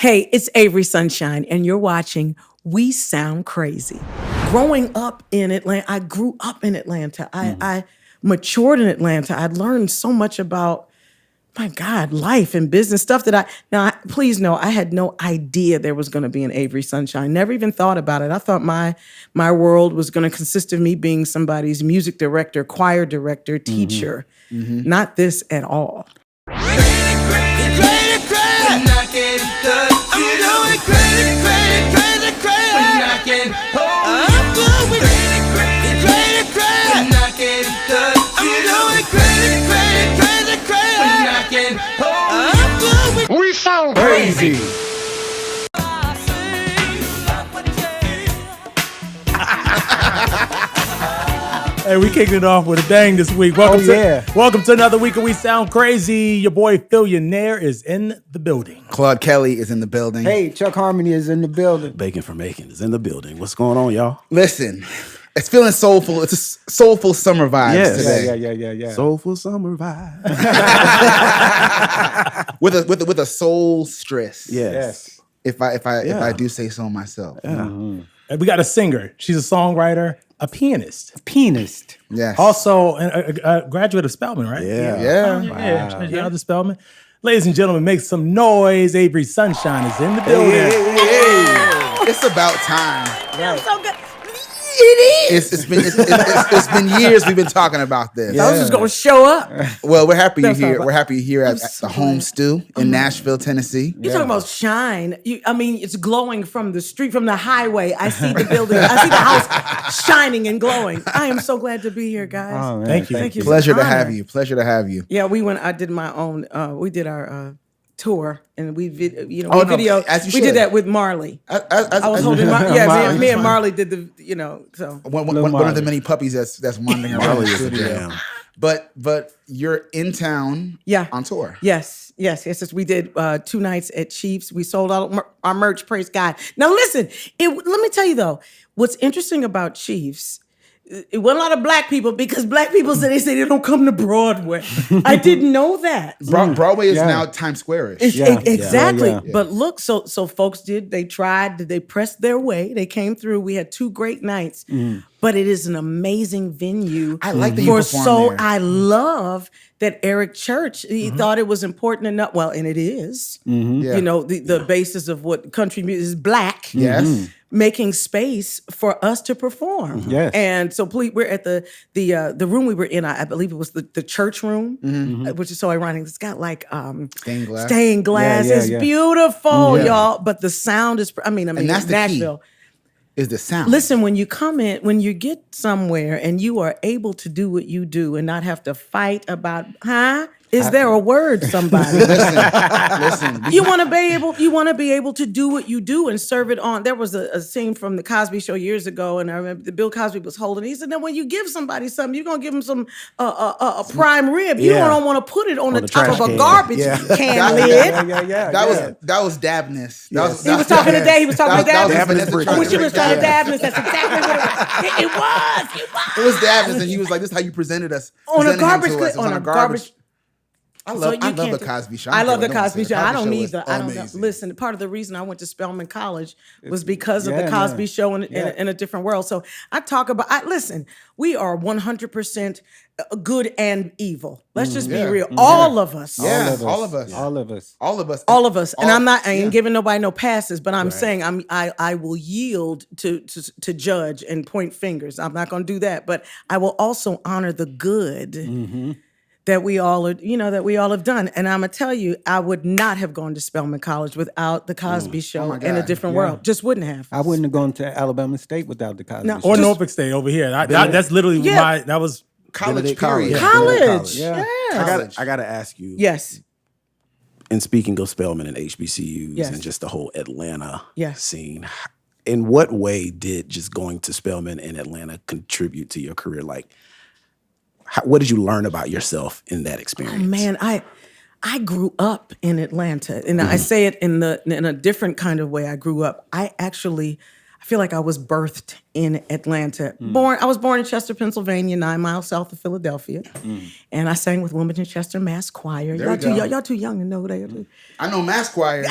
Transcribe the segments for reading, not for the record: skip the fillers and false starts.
Hey, it's Avery Sunshine, and you're watching We Sound Crazy. Growing up in Atlanta, I grew up in Atlanta. I matured in Atlanta. I learned so much about, my God, life and business stuff please know, I had no idea there was going to be an Avery Sunshine. Never even thought about it. I thought my world was going to consist of me being somebody's music director, choir director, teacher. Not this at all. We sound crazy. Hey, we kicking it off with a bang this week. Welcome to another week of We Sound Crazy. Your boy Phillionaire is in the building. Claude Kelly is in the building. Hey, Chuck Harmony is in the building. Bacon for Macon is in the building. What's going on, y'all? Listen, it's feeling soulful. It's a soulful summer vibes today. Yeah. Soulful summer vibe. with a soul stress. Yes. If I do say so myself. Yeah. And we got a singer. She's a songwriter, a pianist. Yes. Also a graduate of Spelman, right? Yeah. Yeah, the Spelman. Ladies and gentlemen, make some noise. Avery Sunshine is in the building. Hey. It's about time. I'm so good. It's been years we've been talking about this. I was just going to show up. Well, we're happy you're here. about- We're happy you're here at the home stew in Nashville, Tennessee. You're talking about shine. It's glowing from the street, from the highway. I see the building. I see the house shining and glowing. I am so glad to be here, guys. Oh, man. Thank you. Thank you. Pleasure to It's an have honor. you. Pleasure to have you. Yeah, I did my own. We did our tour, and we As you we should. did that with Marley. I was holding me and Marley did the. So One of the many puppies that's wandering around Marley the is a studio. jam. But you're in town on tour. Yes. We did 2 nights at Chiefs. We sold out our merch. Praise God. Now listen, let me tell you though, what's interesting about Chiefs. It wasn't a lot of black people because black people say they don't come to Broadway. I didn't know that. Broadway is now Times Square-ish. Exactly. Yeah. But look, so folks they pressed their way. They came through. We had 2 great nights. But it is an amazing venue. I like that you for perform soul. there. I love that Eric Church, he thought it was important enough. Well, and it is. Yeah. The basis of what country music is black. Yes. Making space for us to perform. Yes. And so we're at the room we were in, I believe it was the church room, which is so ironic. It's got like Stained glass. Stained glass. Yeah, It's yeah. beautiful, y'all. But the sound is And that's the Nashville. key. Is the sound. Listen, when you come in, when you get somewhere and you are able to do what you do and not have to fight about, is there a word, somebody? Listen. You want to be able to do what you do and serve it on. There was a scene from the Cosby Show years ago, and I remember Bill Cosby was holding. He said, "Now, when you give somebody something, you're gonna give them some a prime rib. You don't want to put it on the top trash of a can. garbage can lid." That was Dabness. He was talking to Dave. He was talking to Dabness. When she was talking to Dabness. Dabness, that's exactly what it was. It was Dabness, and he was like, "This is how you presented us On a presented him garbage to can. us. It was On a garbage. I So love you the can't- Cosby Show. I love the don't care what Cosby no Show. one I says. don't Cosby need Show the. is I don't know. amazing. Listen, part of the reason I went to Spelman College was because of the Yeah, Cosby man. Show in a different world. So I talk about. Listen, we are 100% good and evil. Let's just be real. All of us. Yeah, all of us. All of us. And I ain't giving nobody no passes, but I'm saying I will yield to judge and point fingers. I'm not going to do that, but I will also honor the good. That we all have done. And I'm going to tell you, I would not have gone to Spelman College without the Cosby Show in a different world. Just wouldn't have. I wouldn't have gone to Alabama State without the Cosby No. Show. Or Just- Norfolk State over here. That's literally that was College Benedict period. College. Yeah. I gotta ask you. Yes. In speaking of Spelman and HBCUs Yes. and just the whole Atlanta Yes. scene, in what way did just going to Spelman and Atlanta contribute to your career? Like, what did you learn about yourself in that experience? Oh, man, I grew up in Atlanta, and I say it in a different kind of way. I grew up. I feel like I was birthed in Atlanta. I was born in Chester, Pennsylvania, 9 miles south of Philadelphia. And I sang with Wilmington Chester Mass Choir. Y'all too young to know who they are. I know mass choir.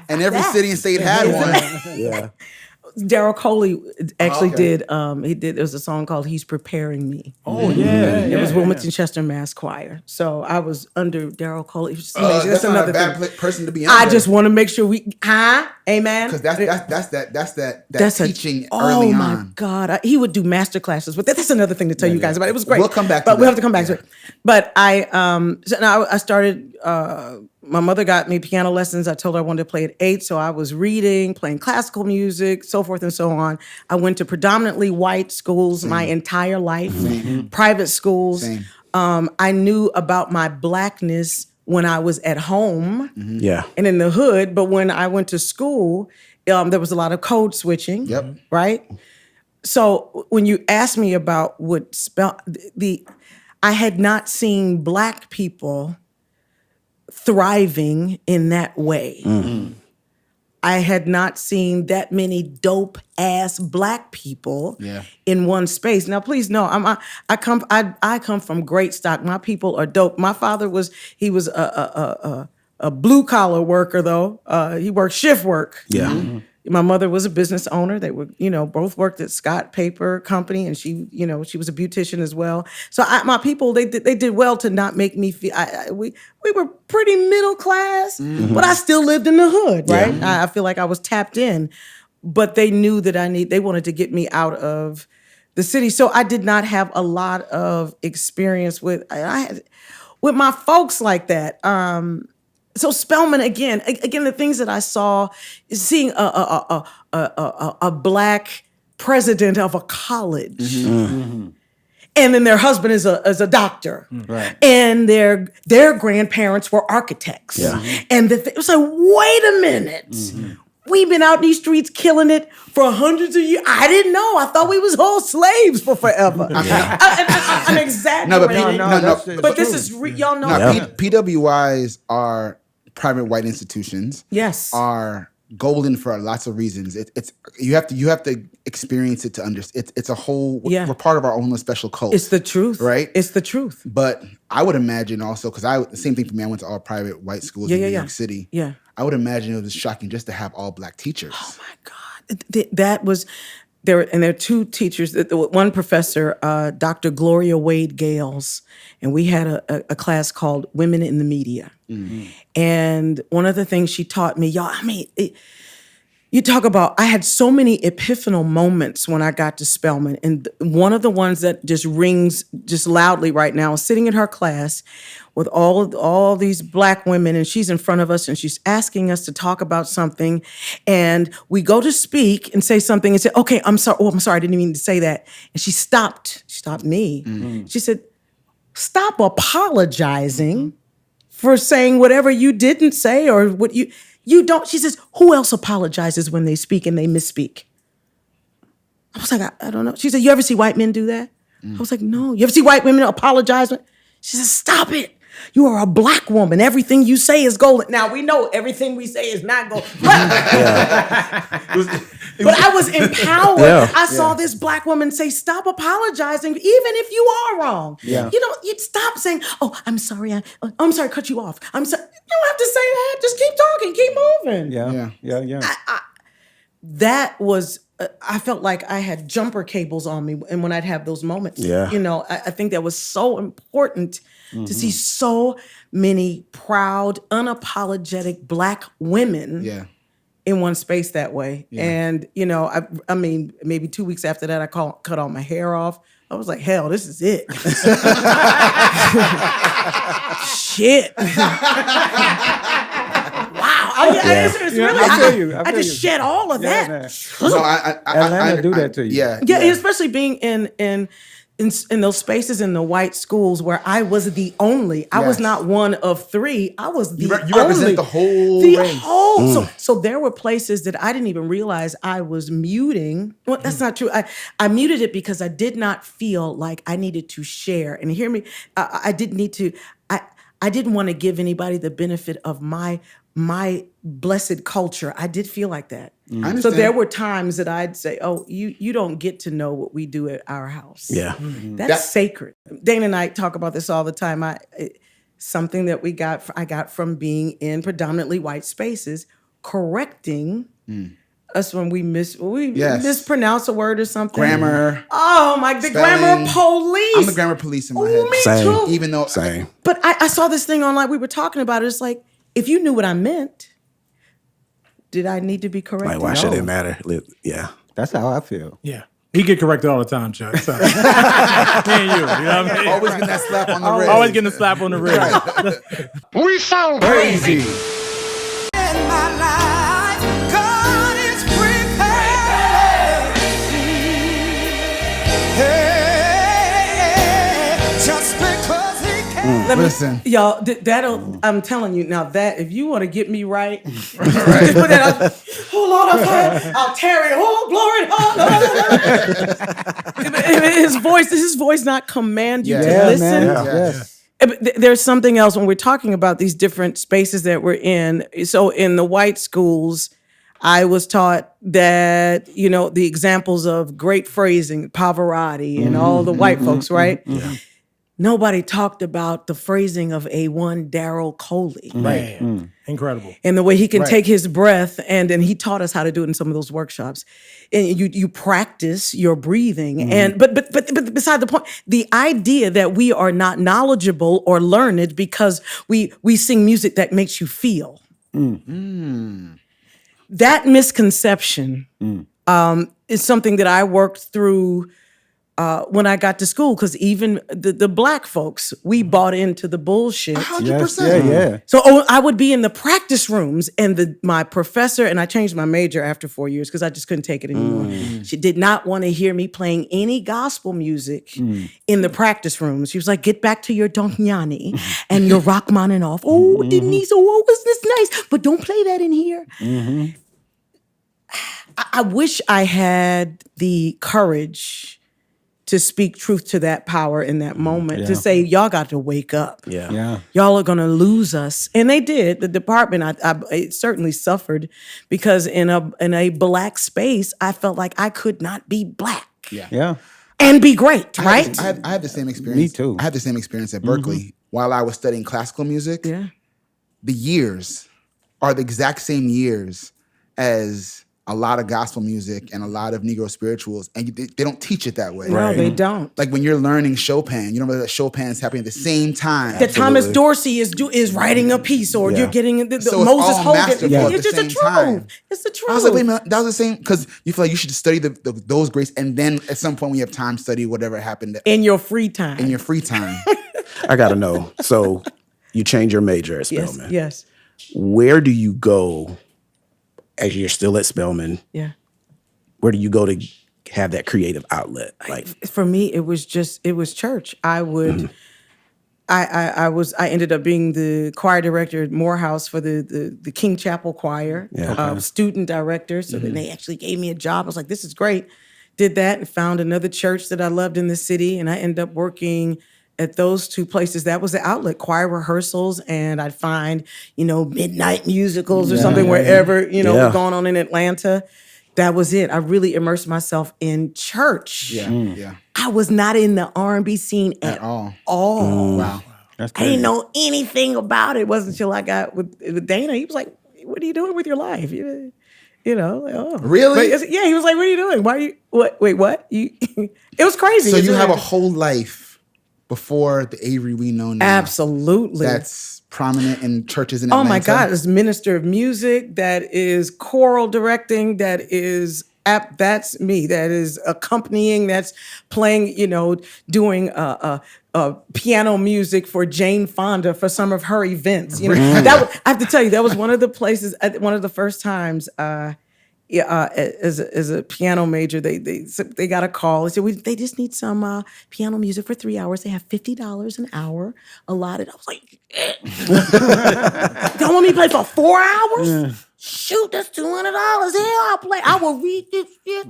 And every city and state had one. Yeah. Daryl Coley actually did. There was a song called "He's Preparing Me." Oh yeah. It was Wilmington Chester Mass Choir. So I was under Daryl Coley. That's That's not another a bad thing. person to be under. I just want to make sure amen. Because that's teaching early on. Oh my God. He would do master classes with that. That's another thing to tell you guys about. It was great. We'll come back to but that. we have to come back to it. But I started, my mother got me piano lessons. I told her I wanted to play at 8. So I was reading, playing classical music, so forth and so on. I went to predominantly white schools my entire life, private schools. I knew about my Blackness when I was at home and in the hood. But when I went to school, there was a lot of code switching, right? So when you asked me about I had not seen Black people thriving in that way. I had not seen that many dope ass Black people in one space. Now, please know, I come from great stock. My people are dope. My father was a blue collar worker though. He worked shift work. Yeah. My mother was a business owner. They were, both worked at Scott Paper Company, and she was a beautician as well. So my people, they did well to not make me feel. We were pretty middle class, but I still lived in the hood, right? I feel like I was tapped in, but they knew that they wanted to get me out of the city. So I did not have a lot of experience with my folks like that. So Spelman, again, the things that I saw is seeing a Black president of a college, and then their husband is a doctor, and their grandparents were architects, and it was like, wait a minute. We've been out these streets killing it for hundreds of years. I didn't know. I thought we was whole slaves for forever. I'm exaggerating. But this is y'all know. PWIs are private white institutions. Yes, are golden for lots of reasons. It's you have to experience it to understand. It's a whole. We're part of our own special cult. It's the truth, right? It's the truth. But I would imagine also because the same thing for me. I went to all private white schools in New York City. Yeah, I would imagine it was shocking just to have all Black teachers. Oh my God, that was. There are 2 teachers. One professor, Dr. Gloria Wade Gales, and we had a class called Women in the Media. And one of the things she taught me, y'all, you talk about, I had so many epiphanal moments when I got to Spelman. And one of the ones that just rings just loudly right now is sitting in her class with all these Black women, and she's in front of us and she's asking us to talk about something. And we go to speak and say something and say, okay, I'm sorry. Oh, I'm sorry. I didn't mean to say that. And she stopped me. She said, stop apologizing for saying whatever you didn't say or what you don't. She says, who else apologizes when they speak and they misspeak? I was like, I don't know. She said, you ever see white men do that? I was like, no. You ever see white women apologize? She said, stop it. You are a Black woman. Everything you say is golden. Now, we know everything we say is not golden. But I was empowered. I saw this Black woman say, stop apologizing, even if you are wrong. You'd stop saying, oh, I'm sorry. I'm sorry to cut you off. I'm sorry. You don't have to say that. Just keep talking. Keep moving. That was... I felt like I had jumper cables on me, and when I'd have those moments, I think that was so important to see so many proud, unapologetic Black women in one space that way. And I mean, maybe 2 weeks after that, I cut all my hair off. I was like, hell, this is it. Shit. I just shed all of that. So Atlanta do that to you. Especially being in those spaces in the white schools where I was the only. I was not one of 3. I was the only. You represent the whole race. So there were places that I didn't even realize I was muting. Well, that's not true. I muted it because I did not feel like I needed to share. And hear me, I didn't need to. I didn't want to give anybody the benefit of my my blessed culture, I did feel like that. So there were times that I'd say, "Oh, you don't get to know what we do at our house. Yeah. That's sacred." Dana and I talk about this all the time. Something that I got from being in predominantly white spaces, correcting us when we mispronounce a word or something. Grammar. Oh the grammar police. I'm the grammar police in my head. Me too. Even though, but I saw this thing online. We were talking about it. It's like, if you knew what I meant, did I need to be corrected? Like, why should it matter? Yeah. That's how I feel. Yeah. He get corrected all the time, Chuck. So. Me and you know what I mean? Always getting that slap on the wrist. Always getting a slap on the wrist. We sound crazy. Listen, y'all. I'm telling you now. That if you want to get me right, just put that out. Oh Lord, I'll tarry. Oh glory. His voice not command you to listen. Yes. There's something else when we're talking about these different spaces that we're in. So in the white schools, I was taught that, the examples of great phrasing, Pavarotti, and all the white folks, right? Yeah. Nobody talked about the phrasing of A1 Daryl Coley. Right. Incredible. And the way he can take his breath, and he taught us how to do it in some of those workshops. And you practice your breathing. And but beside the point, the idea that we are not knowledgeable or learned because we sing music that makes you feel. That misconception is something that I worked through when I got to school, because even the black folks, we bought into the bullshit. 100%. Yeah. So I would be in the practice rooms, and my professor, and I changed my major after 4 years because I just couldn't take it anymore. She did not want to hear me playing any gospel music in the practice rooms. She was like, "Get back to your Donknyani and your Rachmaninoff. Oh, Denise, oh, was this nice? But don't play that in here." I wish I had the courage to speak truth to that power in that moment, to say, y'all got to wake up. Yeah. Y'all are going to lose us. And they did. The department, it certainly suffered, because in a black space, I felt like I could not be black. Yeah. And be great, right? I had the same experience. Me too. I had the same experience at Berkeley while I was studying classical music. Yeah. The years are the exact same years as a lot of gospel music and a lot of Negro spirituals, and they don't teach it that way. No, they don't. Like when you're learning Chopin, you know that Chopin's happening at the same time. That Thomas Dorsey is writing a piece, or you're getting the So Moses it's all masterful Hogan. at It's the just the same truth. time. It's the truth. I was like, wait a minute, that was the same, because you feel like you should study those greats, and then at some point when you have time, study whatever happened in your free time. in your free time. I gotta know. So you change your major at Spelman. Yes. Where do you go as you're still at Spelman? Yeah. Where do you go to have that creative outlet? Like, for me, it was church. I would, I ended up being the choir director at Morehouse for the King Chapel Choir, student director. So then they actually gave me a job. I was like, this is great. Did that and found another church that I loved in the city. And I ended up working at those two places. That was the outlet, choir rehearsals. And I'd find, midnight musicals or something wherever, was going on in Atlanta. That was it. I really immersed myself in church. Yeah. I was not in the R&B scene at all. Wow. That's I crazy. didn't know anything about it. It wasn't until I got with Dana. He was like, "What are you doing with your life?" Like, oh. Really? Yeah, he was like, "What are you doing? Why are you, wait, what?" It was crazy. So you have a whole life before the Avery we know now. Absolutely. That's prominent in churches in Atlanta. Oh my God, as minister of music, that is choral directing, that is that's me, that is accompanying, that's playing, doing piano music for Jane Fonda for some of her events. I have to tell you, that was one of the places, one of the first times. As a piano major, they got a call. They said they just need some piano music for 3 hours. They have $50 an hour allotted. I was like, don't want me to play for 4 hours? Yeah. Shoot, that's $200. I'll play. I will read this shit.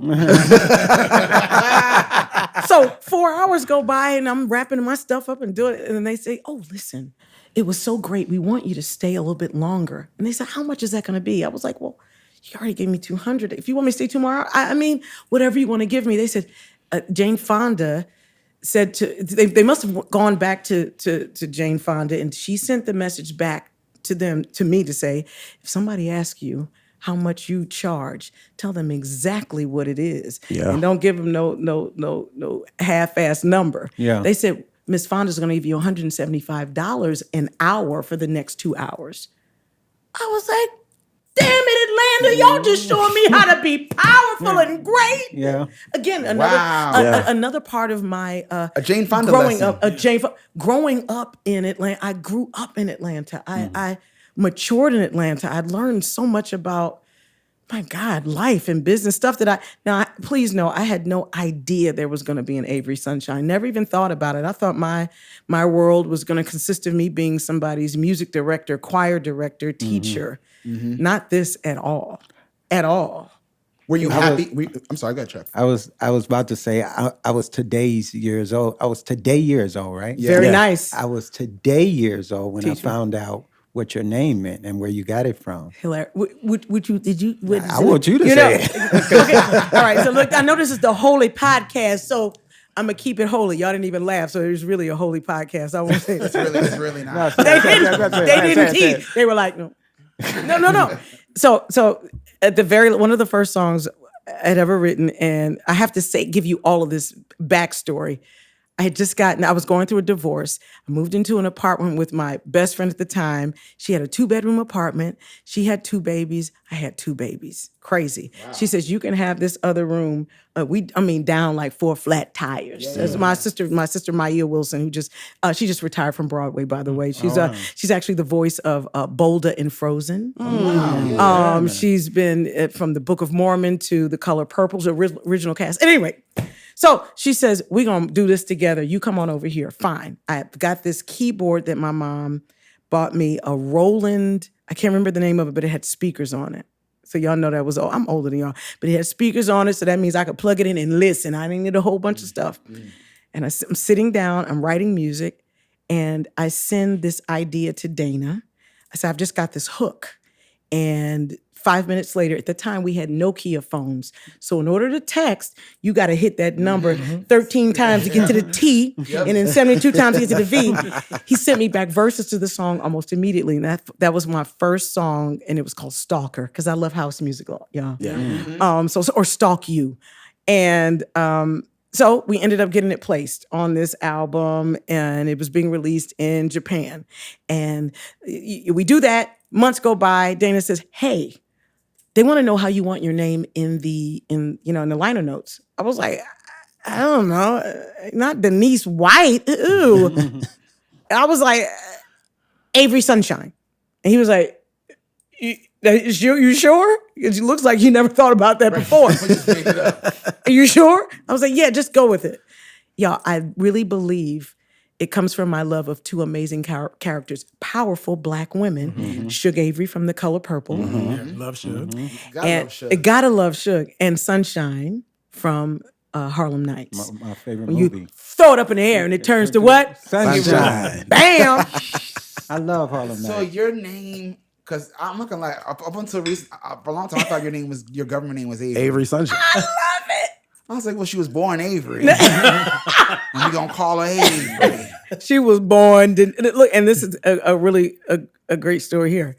So 4 hours go by, and I'm wrapping my stuff up and doing it. And then they say, "Oh, listen, it was so great. We want you to stay a little bit longer. And they said, how much is that going to be? I was like, well, you already gave me $200. If you want me to stay 2 more hours, I mean, whatever you want to give me. They said, Jane Fonda said they must have gone back to Jane Fonda, and she sent the message back to me to say, if somebody asks you how much you charge, tell them exactly what it is. Yeah. And don't give them no half-ass number. Yeah. They said, Miss Fonda's going to give you $175 an hour for the next 2 hours. I was like, damn it, Atlanta, y'all just showing me how to be powerful and great. Yeah. Again, another part of my a Jane Fonda growing lesson. Growing up in Atlanta. I grew up in Atlanta. I matured in Atlanta. I'd learned so much about, my God, life and business stuff that please know, I had no idea there was going to be an Avery Sunshine. Never even thought about it. I thought my world was going to consist of me being somebody's music director, choir director, teacher. Mm-hmm. Not this at all. At all. Were you happy? I'm sorry, go ahead, Trev. I was about to say I was years old. I was today years old, right? Yeah. Very nice. I was today years old when I found out what your name meant and where you got it from. Hilarious. I want you to say it. Okay. All right. So look, I know this is the holy podcast, so I'm gonna keep it holy. Y'all didn't even laugh, so it was really a holy podcast. I won't say it's really not. They didn't tease. They were like, no. So at one of the first songs I'd ever written, and I have to give you all of this backstory. I was going through a divorce. I moved into an apartment with my best friend at the time. She had a 2-bedroom apartment. She had 2 babies. I had 2 babies. Crazy. Wow. She says, you can have this other room. Down like 4 flat tires. Yeah. My sister Maya Wilson, she just retired from Broadway, by the way. She's actually the voice of Bolda in Frozen. Wow. She's been from the Book of Mormon to The Color Purple's original cast. At any rate, so she says, we're going to do this together. You come on over here. Fine. I got this keyboard that my mom bought me, a Roland, I can't remember the name of it, but it had speakers on it. So y'all know that was, I'm older than y'all, but it had speakers on it. So that means I could plug it in and listen. I didn't need a whole bunch of stuff. And I'm sitting down, I'm writing music, and I send this idea to Dana. I said, I've just got this hook. And 5 minutes later, at the time, we had Nokia phones. So in order to text, you got to hit that number 13 times to get to the T, and then 72 times to get to the V. He sent me back verses to the song almost immediately. And that was my first song, and it was called Stalker, because I love house music, y'all. Yeah. Mm-hmm. Or Stalk You. And so we ended up getting it placed on this album, and it was being released in Japan. And we do that. Months go by. Dana says, hey, they want to know how you want your name in the liner notes. I was like, I don't know, not Denise White. Ooh. I was like, Avery Sunshine. And he was like, you sure? It looks like you never thought about that before. Just made it up. Are you sure? I was like, yeah, just go with it. Y'all, I really believe it comes from my love of 2 amazing characters, powerful Black women, Suge Avery from The Color Purple. Love Suge. Gotta love Suge. And Sunshine from Harlem Nights. My favorite when movie. You throw it up in the air and it turns to what? Sunshine. Bam! I love Harlem Nights. So your name, because I'm looking like, up until recent, for a long time, I thought your government name was Avery. Avery Sunshine. I love it. I was like, well, she was born Avery. And we gonna call her Avery. She was born. Look, and this is a really great story here.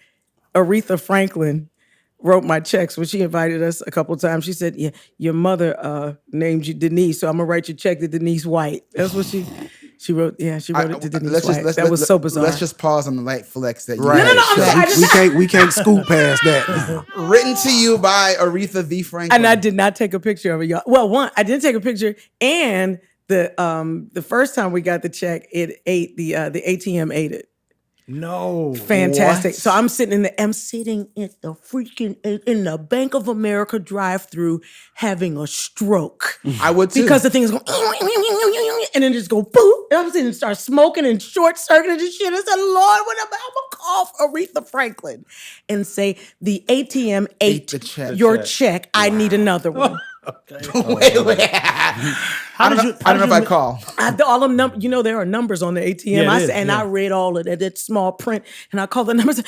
Aretha Franklin wrote my checks when she invited us a couple of times. She said, "Yeah, your mother named you Denise, so I'm gonna write your check to Denise White." That's what she wrote. Yeah, she wrote it to Denise White. That was so bizarre. Let's just pause on the light flex that you right. No. I'm sorry. We can't scoot past that. Written to you by Aretha V. Franklin. And I did not take a picture of it, y'all. Well, I didn't take a picture, and the first time we got the check, it ate the ATM ate it. No. Fantastic. What? So I'm sitting in the Bank of America drive-through having a stroke. I would too. Because the thing is going, and then just go boop. And I'm sitting and start smoking and short circuiting and shit. I said, Lord, what am I gonna call Aretha Franklin and say the ATM ate your check. I need another one. Wait. I don't know if I call. All them numbers, there are numbers on the ATM. Yeah, I read all of that small print, and I called the numbers.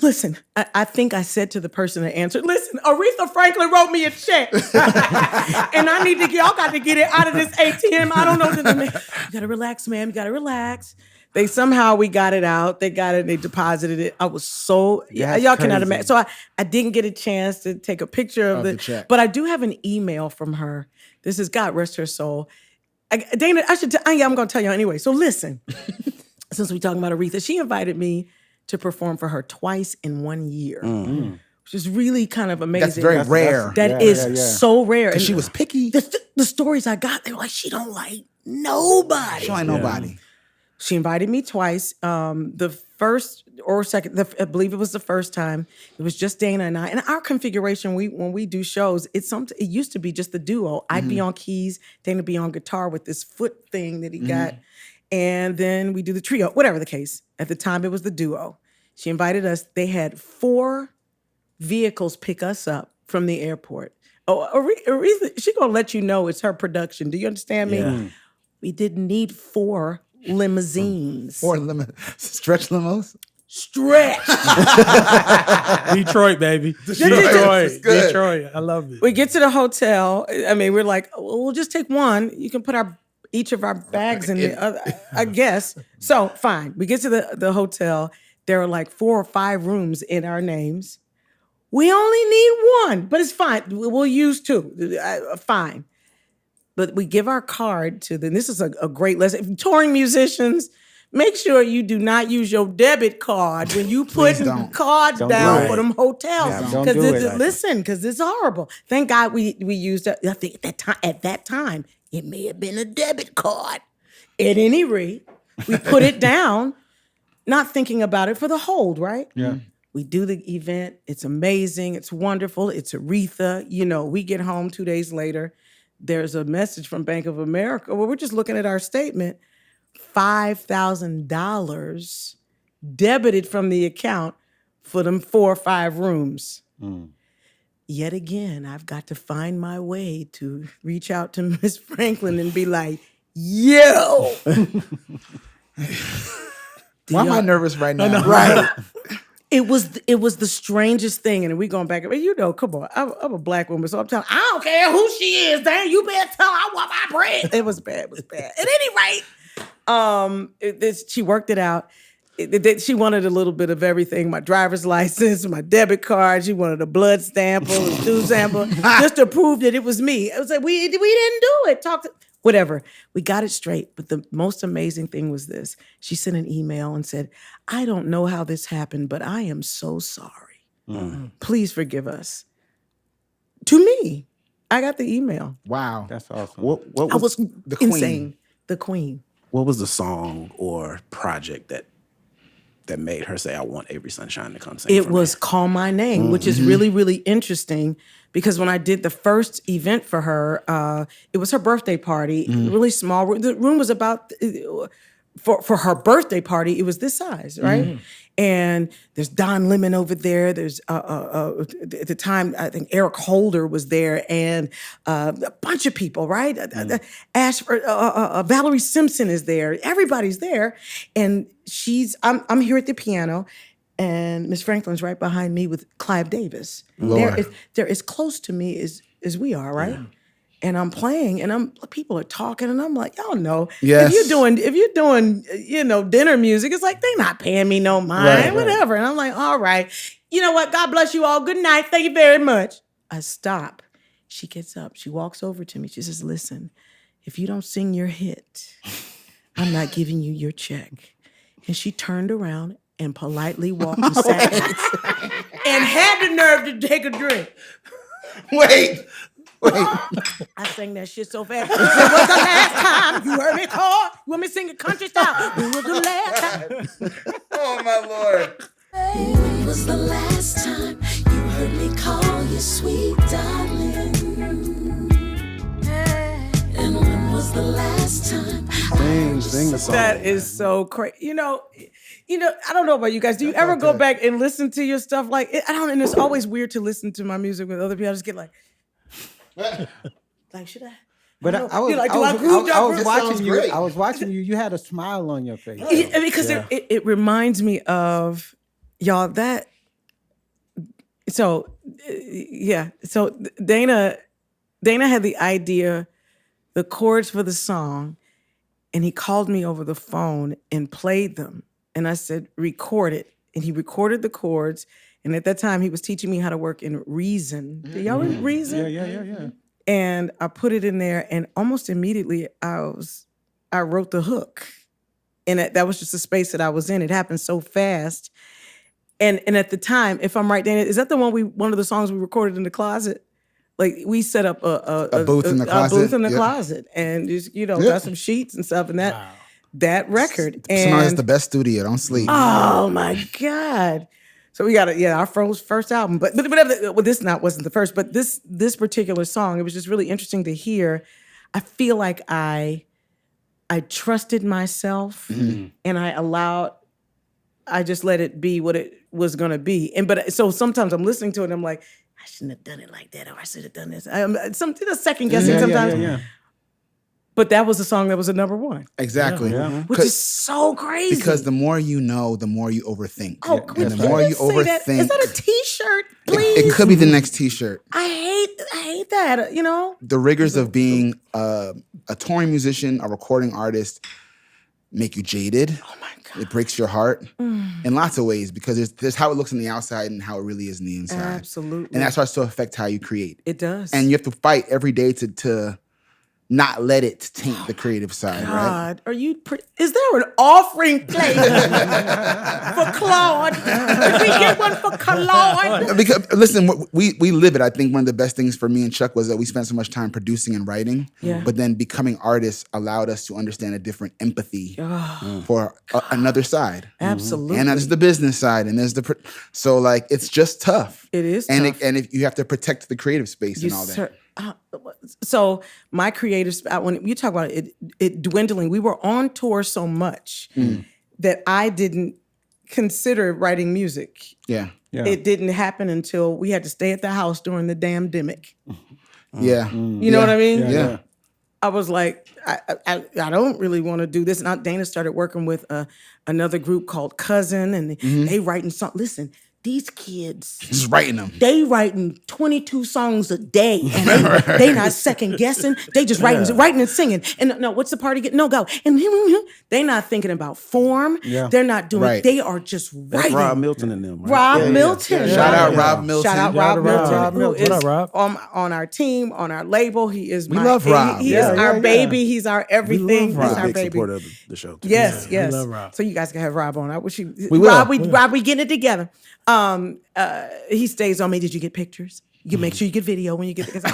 Listen, I think I said to the person that answered, listen, Aretha Franklin wrote me a check. And I need y'all got to get it out of this ATM. I don't know. You got to relax, ma'am. You got to relax. We got it out. They got it. They deposited it. I was so, y'all cannot imagine. So I didn't get a chance to take a picture of the check. But I do have an email from her. This is God rest her soul. Dana, I'm going to tell you anyway. So listen, since we're talking about Aretha, she invited me to perform for her twice in 1 year, which is really kind of amazing. That's very rare. That is so rare. And she was picky. The stories I got, they were like, she don't like nobody. She don't like nobody. She invited me twice. The first or second, I believe it was the first time. It was just Dana and I. And our configuration, when we do shows, it used to be just the duo. I'd be on keys, Dana be on guitar with this foot thing that he got. And then we do the trio, whatever the case. At the time, it was the duo. She invited us. They had 4 vehicles pick us up from the airport. Oh, Aretha, she gonna let you know it's her production. Do you understand me? Yeah. We didn't need 4 limousines. 4 stretch limos? Stretch. Detroit, baby. Detroit. I love it. We get to the hotel. I mean, we're like, we'll just take one. You can put each of our bags in the other, I guess. So fine. We get to the hotel. There are like 4 or 5 rooms in our names. We only need 1, but it's fine. We'll use 2. Fine. But we give our card to this is a great lesson. Touring musicians, make sure you do not use your debit card when you put cards down for them hotels. Because it's horrible. Thank God we used it. I think at that time, it may have been a debit card. At any rate, we put it down, not thinking about it for the hold, right? Yeah. We do the event. It's amazing. It's wonderful. It's Aretha. We get home 2 days later. There's a message from Bank of America. Well, we're just looking at our statement. $5,000 debited from the account for them 4 or 5 rooms. Yet again, I've got to find my way to reach out to Miss Franklin and be like, yo. Why am I nervous right now? Right. It was the strangest thing, and we going back. Come on, I'm a black woman, so I'm telling. I don't care who she is. Damn, you better tell her I want my bread. It was bad. At any rate, she worked it out. She wanted a little bit of everything: my driver's license, my debit card. She wanted a blood sample, a stool sample, just to prove that it was me. It was like we didn't do it. Whatever. We got it straight. But the most amazing thing was this. She sent an email and said, I don't know how this happened, but I am so sorry. Please forgive us. To me, I got the email. Wow. That's awesome. What I was the Queen. insane. The Queen. What was the song or project that made her say, I want Avery Sunshine to come sing It for was me? Call My Name, which is really, really interesting because when I did the first event for her, it was her birthday party, really small. The room was about, for her birthday party, it was this size, right? And there's Don Lemon over there. There's, at the time, I think Eric Holder was there and a bunch of people, right? Valerie Simpson is there. Everybody's there. And I'm here at the piano and Miss Franklin's right behind me with Clive Davis. They're as close to me as we are, right? Yeah. And I'm playing, and people are talking, and I'm like, y'all know, yes. if you're doing, dinner music, it's like they're not paying me no mind, whatever. Right. And I'm like, all right, you know what? God bless you all. Good night. Thank you very much. I stop. She gets up. She walks over to me. She says, listen, if you don't sing your hit, I'm not giving you your check. And she turned around and politely walked and sat and had the nerve to take a drink. Wait. I sang that shit so fast. When was the last time you heard me call? You want me to sing it country style? When was the last time? Oh, my Lord. When was the last time you heard me call you sweet darling? And when was the last time? Sing the song. That is so crazy. I don't know about you guys. Do you ever go back and listen to your stuff? Like, and it's always weird to listen to my music with other people. I just get like, Like, should I? But I don't know. I was, You're like, I do was, I groove? Do I groove? That watching sounds you. great. I was watching you. You had a smile on your face. Because it reminds me of y'all that. So so Dana had the idea, the chords for the song, and he called me over the phone and played them, and I said record it, and he recorded the chords, and at that time he was teaching me how to work in Reason. Do y'all read Reason? Yeah. And I put it in there, and almost immediately I wrote the hook, and that was just the space that I was in. It happened so fast, and at the time, if I'm right, Dana, is that the one of the songs we recorded in the closet? Like we set up a booth in the closet. a booth in the Yeah. closet, and just got some sheets and stuff, and that record. Sometimes it's And the best studio. Don't sleep. oh my God. So we got our first album, but whatever. Well, this wasn't the first, but this particular song, it was just really interesting to hear. I feel like I trusted myself, and I just let it be what it was gonna be. So sometimes I'm listening to it, and I'm like, I shouldn't have done it like that, or I should have done this. Second guessing sometimes. Yeah. But that was a song that was a number one, Exactly. which is so crazy. Because the more you know, the more you overthink. Oh, and the more you overthink, is that a T-shirt, please? it could be the next T-shirt. I hate that. The rigors of being a touring musician, a recording artist, make you jaded. Oh my God. It breaks your heart in lots of ways because there's how it looks on the outside and how it really is on the inside. Absolutely. And that starts to affect how you create. It does. And you have to fight every day to not let it taint the creative side, right? God, is there an offering plate for Claude? Did we get one for Claude? Because listen, we live it. I think one of the best things for me and Chuck was that we spent so much time producing and writing, but then becoming artists allowed us to understand a different empathy for another side. Absolutely. And there's the business side, and there's so like it's just tough. It is and tough. And if you have to protect the creative space and all that. So my creative, when you talk about it dwindling, we were on tour so much that I didn't consider writing music. Yeah. It didn't happen until we had to stay at the house during the damn demic. Yeah. You know what I mean? Yeah. I was like, I don't really want to do this. And Dana started working with another group called Cousin, and they writing something. Listen, these kids, Just writing them. they writing 22 songs a day, and they not second guessing. They just writing and singing. And no, what's the party get? No, go. And they not thinking about form. Yeah. They're not doing. Right. They are just That's writing. Rob Milton and them, right? Rob Milton. Shout out Rob Milton. Shout out Shout Rob out Milton, Rob who Milton. is What up, Rob? on our team, on our label. He is We love Rob. He Yeah, is our baby. He's our everything. Rob. He's our Big baby. supporter of the show, too. Yes, we yes. love Rob. So you guys can have Rob on. I wish you. We will. Rob, we getting it together. He stays on me. Did you get pictures? You can make sure you get video when you get because make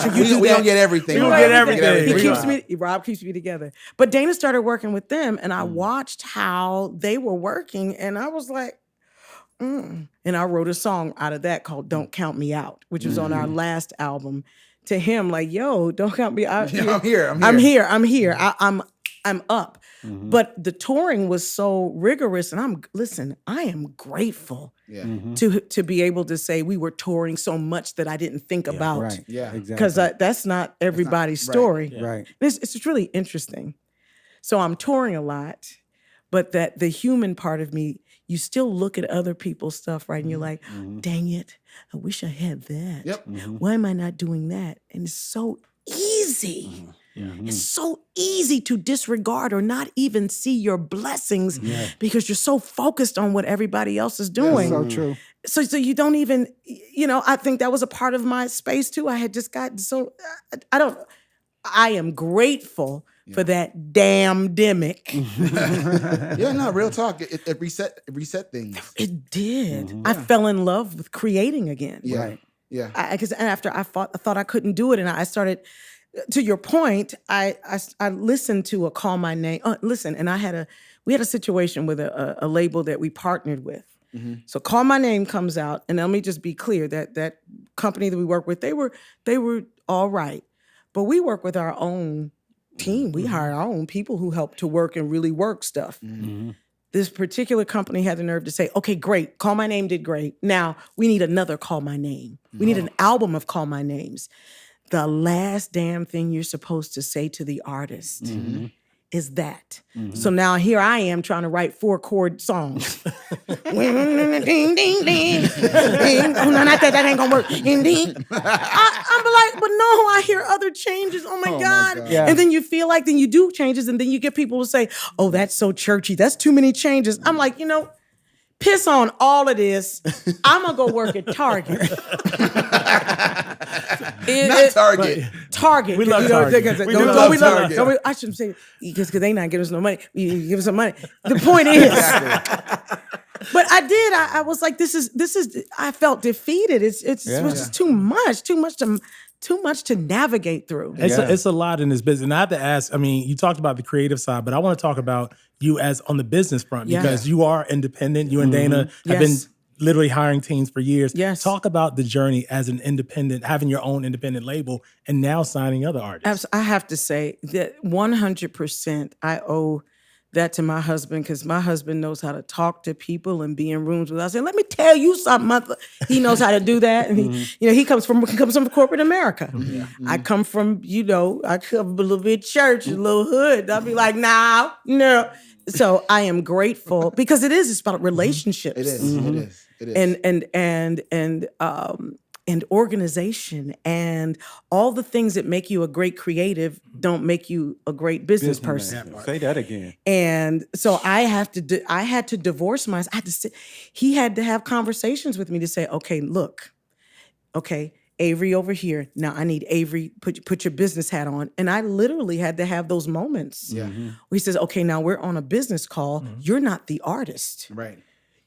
sure you do we that. don't get everything. We don't get everything. Rob keeps me together. But Dana started working with them, and I watched how they were working, and I was like, And I wrote a song out of that called "Don't Count Me Out," which was on our last album. To him, like, yo, don't count me out. Yeah, I'm here. I'm here. I'm up. But the touring was so rigorous, and I am grateful to be able to say we were touring so much that I didn't think about. Right. Yeah. Exactly. Because that's not everybody's story. Right. It's really interesting. So I'm touring a lot, but that the human part of me, you still look at other people's stuff, right? And you're like, dang it, I wish I had that. Yep. Why am I not doing that? And it's so easy. It's so easy to disregard or not even see your blessings because you're so focused on what everybody else is doing. So true. So you don't even, I think that was a part of my space too. I had just gotten so, I am grateful for that damn demic. Yeah, no, real talk. It reset things. It did. I fell in love with creating again. Yeah. Right. Yeah. Because after I thought I couldn't do it, and I started. To your point, I listened to a Call My Name. And we had a situation with a label that we partnered with. So Call My Name comes out, and let me just be clear that company that we work with, they were all right, but we work with our own team. We hire our own people who help to work and really work stuff. The this particular company had the nerve to say, okay, great, Call My Name did great. Now we need another Call My Name. We need an album of Call My Names. The last damn thing you're supposed to say to the artist is that. So now here I am trying to write 4-chord songs. Ding, ding, ding, ding. Oh, no, not that. That ain't gonna work. Ding, ding. I'm like, but no, I hear other changes. Oh my God. Yeah. And then you feel like then you do changes, and then you get people to say, oh, that's so churchy. That's too many changes. I'm like, piss on all of this. I'm gonna go work at Target. Not Target. Target. We love Target. I shouldn't say because they not giving us no money. You give us some money. The point is, but I did. I was like, this is. I felt defeated. It was just too much to navigate through. It's a lot in this business. And I have to ask, I mean, you talked about the creative side, but I want to talk about you as on the business front because you are independent. You and Dana have been literally hiring teams for years. Yes. Talk about the journey as an independent, having your own independent label and now signing other artists. I have to say that 100% I owe that to my husband because my husband knows how to talk to people and be in rooms without saying, let me tell you something. He knows how to do that. And he comes from corporate America. I come from, I come from a little bit church, a little hood. I'll be like, no. So I am grateful because it's about relationships. It is. And organization and all the things that make you a great creative don't make you a great business person. Say that again. And so I had to divorce myself. He had to have conversations with me to say, okay, look, Avery over here. Now I need Avery, put your business hat on. And I literally had to have those moments where he says, okay, now we're on a business call. You're not the artist. Right.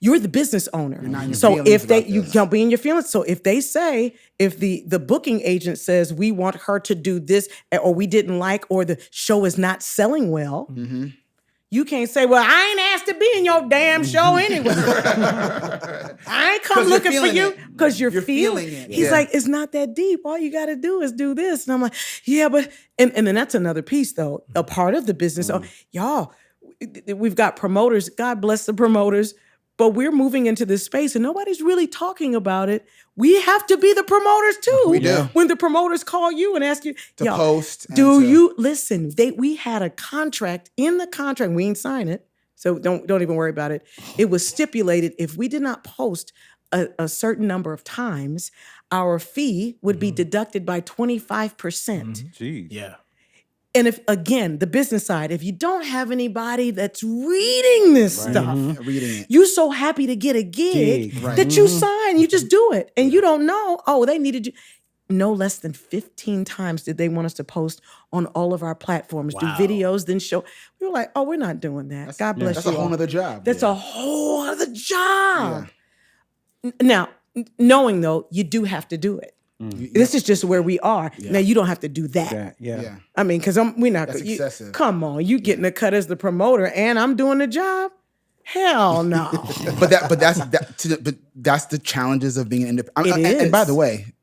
You're the business owner. So if you don't be in your feelings. So if they say, if the booking agent says we want her to do this, or we didn't like, or the show is not selling well, you can't say, well, I ain't asked to be in your damn show anyway. I ain't come looking for you because you're feeling it. He's like, it's not that deep. All you got to do is do this. And I'm like, yeah, but, and then that's another piece though, a part of the business. Oh, y'all, we've got promoters. God bless the promoters. But we're moving into this space and nobody's really talking about it. We have to be the promoters too. We do. When the promoters call you and ask you to post. You listen? We had a contract. In the contract, we ain't sign it, so don't even worry about it. It was stipulated if we did not post a certain number of times, our fee would be deducted by 25%. Jeez. Yeah. And if, again, the business side, if you don't have anybody that's reading this stuff, reading it, you're so happy to get a gig that you sign, you just do it. And you don't know, they needed you. No less than 15 times did they want us to post on all of our platforms, do videos, then show. We were like, we're not doing that. God bless you. That's a whole other job. That's a whole other job. Yeah. Now, knowing though, you do have to do it. This is just where we are. Yeah. Now you don't have to do that. Yeah. I mean, because we're not. That's excessive. Come on, you getting a cut as the promoter, and I'm doing the job. Hell no. but that's the challenges of being independent. And by the way,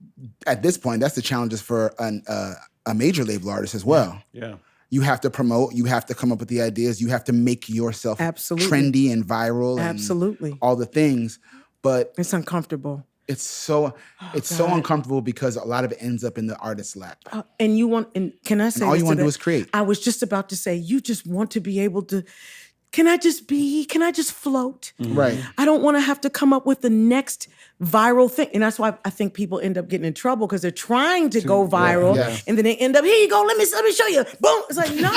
at this point, that's the challenges for a major label artist as well. Yeah. You have to promote. You have to come up with the ideas. You have to make yourself trendy and viral. And all the things, but it's uncomfortable. It's so uncomfortable because a lot of it ends up in the artist's lap. And can I say all you want to do is create. I was just about to say, you just want to be able to, can I just float? Right. I don't want to have to come up with the next viral thing. And that's why I think people end up getting in trouble because they're trying to go viral and then they end up, here you go, let me show you. Boom. It's like, no.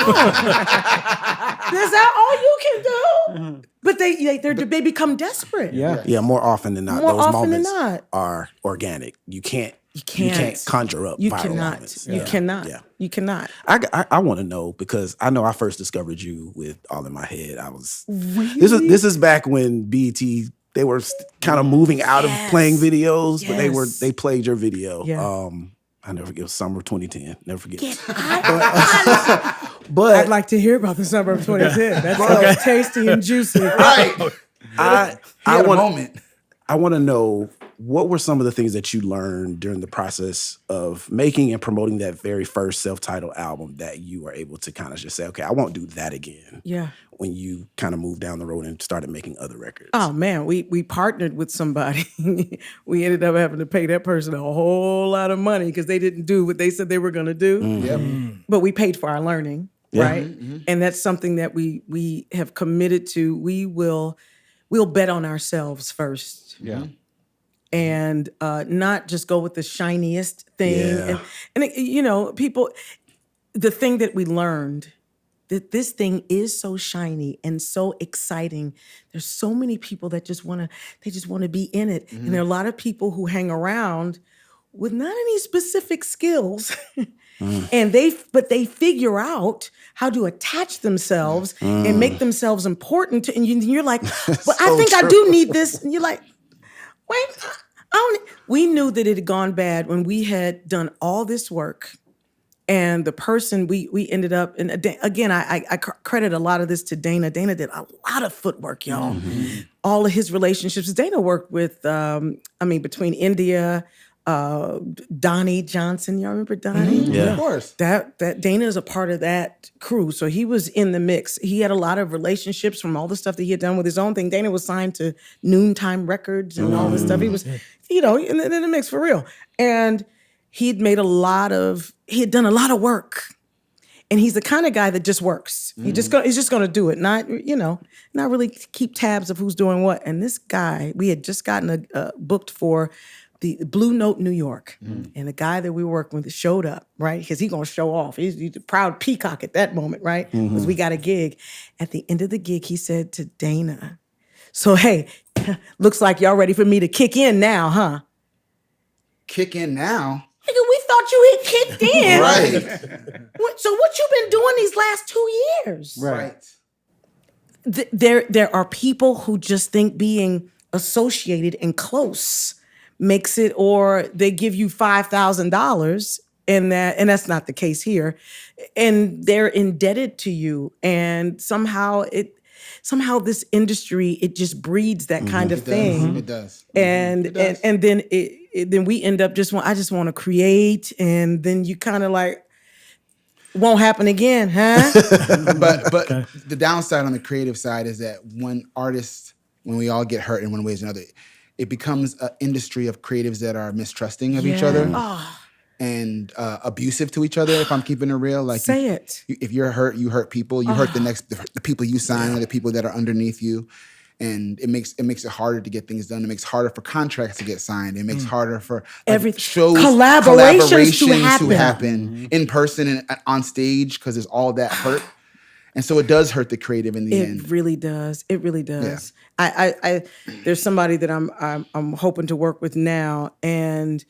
Is that all you can do? But they become desperate. Yeah, more often than not, those moments are organic. You can't conjure up viral moments. You cannot. Yeah. You cannot. I want to know because I know I first discovered you with All in My Head. Really? This is back when BET, they were kind of moving out of playing videos, but they played your video. Yeah. I never forget, it was summer of 2010. Never forget. But I'd like to hear about the summer of 2010. That sounds tasty and juicy. Right. I want to know what were some of the things that you learned during the process of making and promoting that very first self-titled album that you were able to kind of just say, okay, I won't do that again? Yeah. When you kind of moved down the road and started making other records? Oh man, we partnered with somebody. We ended up having to pay that person a whole lot of money because they didn't do what they said they were going to do. Mm-hmm. But we paid for our learning, right? Mm-hmm. And that's something that we have committed to. We'll bet on ourselves first. Yeah. And not just go with the shiniest thing. Yeah. And people, the thing that we learned, that this thing is so shiny and so exciting. There's so many people that just want to be in it. Mm-hmm. And there are a lot of people who hang around with not any specific skills. And they figure out how to attach themselves and make themselves important. And you're like, but I think I do need this. And you're like, wait, we knew that it had gone bad when we had done all this work. And the person we ended up, and again, I credit a lot of this to Dana. Dana did a lot of footwork, y'all. Mm-hmm. All of his relationships. Dana worked with, between India, Donnie Johnson. Y'all remember Donnie? Mm-hmm. Yeah. Of course. That Dana is a part of that crew. So he was in the mix. He had a lot of relationships from all the stuff that he had done with his own thing. Dana was signed to Noontime Records and all this stuff. He was, in the mix for real. And he had done a lot of work. And he's the kind of guy that just works. He's just going to do it, not really keep tabs of who's doing what. And this guy, we had just gotten booked for the Blue Note New York. And the guy that we were working with showed up, right? Because he's going to show off. He's a proud peacock at that moment, right? Because we got a gig. At the end of the gig, he said to Dana, so, hey, looks like y'all ready for me to kick in now, huh? Kick in now? Nigga, we thought you had kicked in. Right. So what you been doing these last 2 years? Right. There are people who just think being associated and close makes it, or they give you $5,000 and that's not the case here. And they're indebted to you. And somehow this industry, it just breeds that kind of thing. It does. And then then we end up I just want to create, and then you kind of like, won't happen again, huh? But the downside on the creative side is that when we all get hurt in one way or another, it becomes an industry of creatives that are mistrusting of each other. And abusive to each other, if I'm keeping it real. Like, say it. If you're hurt, you hurt people. You hurt the people you sign, or the people that are underneath you. And it makes it harder to get things done. It makes it harder for contracts to get signed. It makes it harder for shows, collaborations to happen in person and on stage, because there's all that hurt. And so it does hurt the creative in the end. It really does. It really does. Yeah. I there's somebody that I'm hoping to work with now, and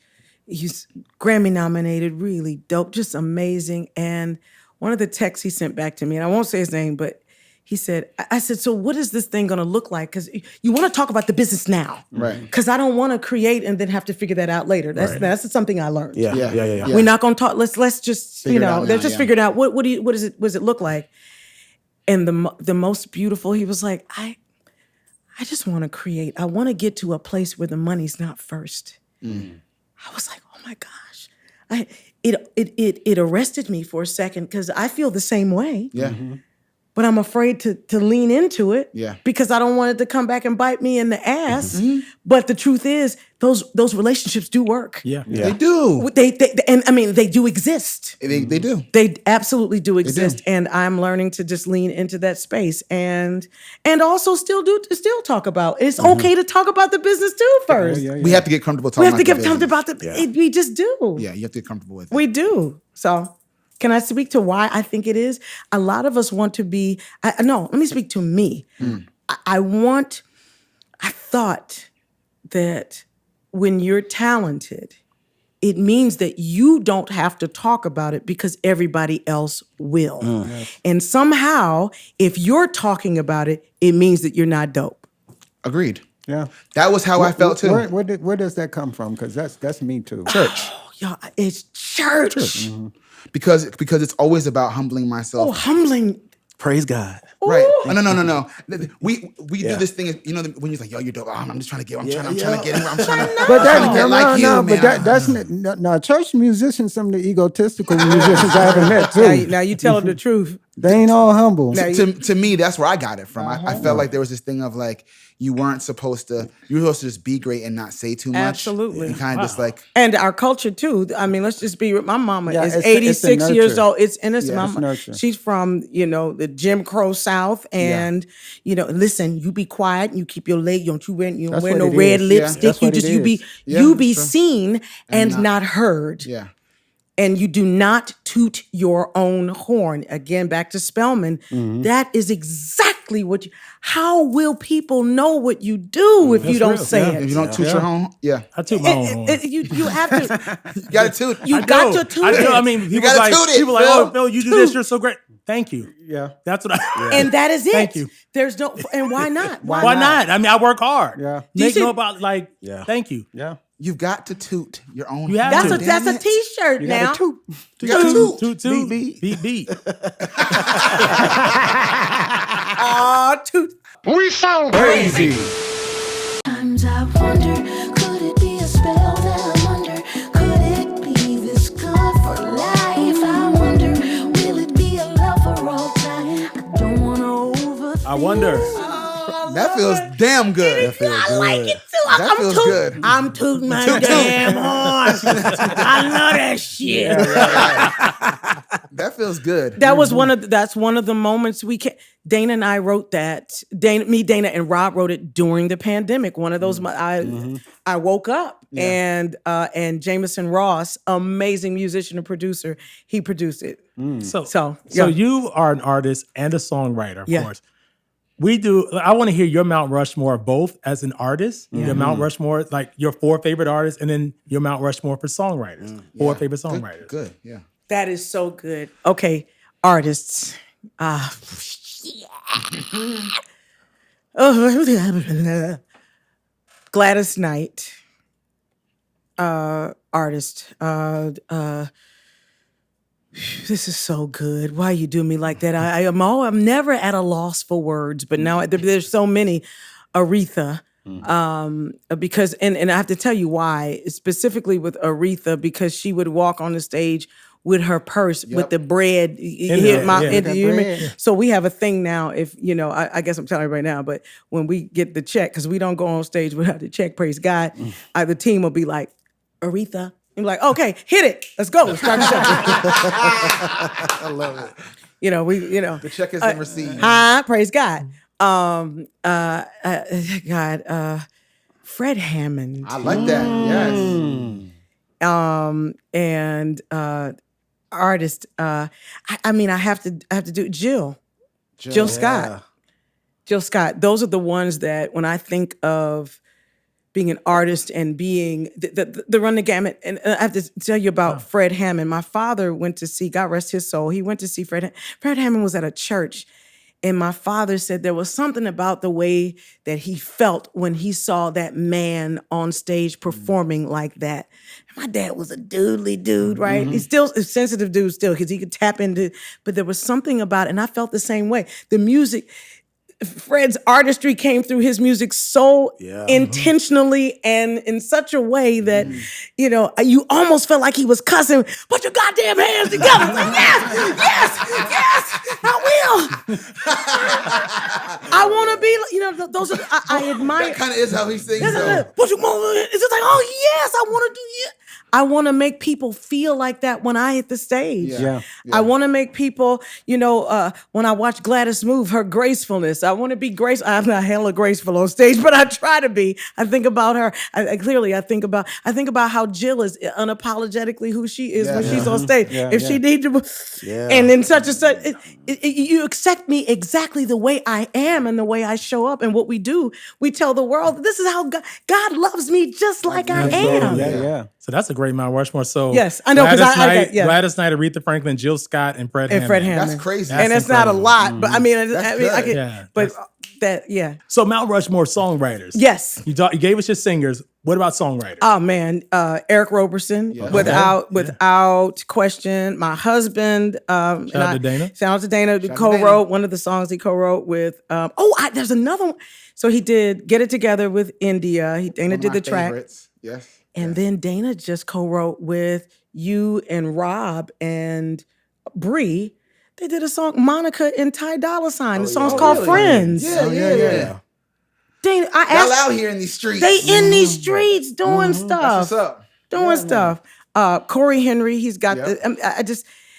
he's Grammy nominated, really dope, just amazing. And one of the texts he sent back to me, and I won't say his name, but he said, I said, so what is this thing going to look like? Because you want to talk about the business now. Right. Because I don't want to create and then have to figure that out later. That's something I learned. Yeah. We're not going to talk. Let's just, let's just figure it out. What does it look like? And the most beautiful, he was like, I just want to create. I want to get to a place where the money's not first. I was like, oh my gosh. It arrested me for a second, because I feel the same way. Yeah. Mm-hmm. But I'm afraid to lean into it, because I don't want it to come back and bite me in the ass. Mm-hmm. But the truth is, those relationships do work. Yeah. They do. They do exist. They do. They absolutely do exist. And I'm learning to just lean into that space and also still talk about. It's okay to talk about the business too first. Yeah. We have to get comfortable talking about the business. We have to get comfortable about we just do. Yeah, you have to get comfortable with it. We do. So can I speak to why I think it is? A lot of us want to be, let me speak to me. I thought that when you're talented, it means that you don't have to talk about it because everybody else will. Yes. And somehow, if you're talking about it, it means that you're not dope. Agreed. Yeah. That was how I felt too. Where does that come from? Because that's me too. Church. Y'all, it's church. Mm-hmm. Because it's always about humbling myself. Oh, humbling. Praise God. Right. No. We do this thing, when you're like, yo, you're dope. I'm just trying to get, I'm trying to get in. I'm trying to get like you, man. But that's no, church musicians, some of the egotistical musicians I ever met too. Now you telling the truth. They ain't all humble. To me, that's where I got it from. I felt like there was this thing of like, you were supposed to just be great and not say too much. Absolutely. And kind of just like. And our culture too. I mean, let's just be, my mama is 86 years old. It's innocent. Mama, she's from, the Jim Crow South. And, listen, you be quiet and you keep your leg, you don't wear no red lipstick. You be seen and not heard. Yeah. And you do not toot your own horn. Again, back to Spellman. That is exactly what how will people know what you do if you don't say it? If you don't toot your horn? Yeah. I toot my own horn. You have to. You got to toot. You got to toot it. I mean, people gotta toot it, people like, Phil. oh, Phil, you do this, you're so great. Thank you. Yeah. That's what I. And that is it. Thank you. There's no, and why not? Why not? I mean, I work hard. Yeah. Make no about thank you. Yeah. You've got to toot your own horn. That's a t-shirt now. Toot. You got to toot. Toot, toot. Beat. Toot. We sound crazy. Sometimes I wonder, could it be a spell that I'm under? Could it be this good for life? I wonder, will it be a love for all time? I don't want to overthink. I wonder. That feels damn good. I like it too. That feels good. I'm tooting my damn horn. I love that shit. That feels good. That was that's one of the moments Dana and I wrote that. Dana and Rob wrote it during the pandemic. One of those I woke up and Jameson Ross, amazing musician and producer, he produced it. So you are an artist and a songwriter, of course. I want to hear your Mount Rushmore both as an artist, your Mount Rushmore, like your 4 favorite artists, and then your Mount Rushmore for songwriters, 4 favorite songwriters. Good, yeah. That is so good. Okay, artists. Gladys Knight, artist. This is so good. Why you do me like that? I'm never at a loss for words, but now there's so many. Aretha, because and I have to tell you why. Specifically with Aretha, because she would walk on the stage with her purse with the bread. You hear me? So we have a thing now. If I guess I'm telling you right now, but when we get the check, because we don't go on stage without the check. Praise God. The team will be like, Aretha. I'm like, okay, hit it. Let's go. Let's start the show. I love it. The check has been received. Praise God. Fred Hammond. I like that. Yes. And artist. I have to do Jill Scott. Jill Scott. Those are the ones that when I think of being an artist and being the run the gamut. And I have to tell you about Fred Hammond. My father went to see, God rest his soul, he went to see Fred Hammond was at a church. And my father said there was something about the way that he felt when he saw that man on stage performing like that. My dad was a doodly dude, right? He's still a sensitive dude still because he could tap into, but there was something about it. And I felt the same way. The music, Fred's artistry came through his music so intentionally and in such a way that, you almost felt like he was cussing, put your goddamn hands together. Like, yes, I will. I want to be, those are, I admire. That kind of is how he sings. It's just like, oh yes, I want to do it. I want to make people feel like that when I hit the stage. Yeah. I want to make people, when I watch Gladys move, her gracefulness. I want to be graceful. I'm not hella graceful on stage, but I try to be. I think about her. I think about how Jill is unapologetically who she is when she's on stage. If she needs to, and then such and such, you accept me exactly the way I am and the way I show up and what we do. We tell the world this is how God loves me just like I am. Yeah. So that's a great Mount Rushmore. So yes, I know because Gladys Knight, Aretha Franklin, Jill Scott, and Fred Hammond. Fred Hammond. That's crazy. And it's not a lot, but I mean, I can. Yeah, but So Mount Rushmore songwriters. Yes. You gave us your singers. What about songwriters? Oh man, Eric Roberson, without question. My husband. Shout out to Dana. Shout out to Dana. Who co-wrote one of the songs he co-wrote with. There's another one. So he did "Get It Together" with India. Dana did the track. Yes. And then Dana just co-wrote with you and Rob and Bree. They did a song, Monica and Ty Dolla $ign. The song's called Friends. Yeah. Dana, I asked, y'all out here in these streets. They in these streets doing stuff. That's what's up. Doing stuff. Corey Henry, he's got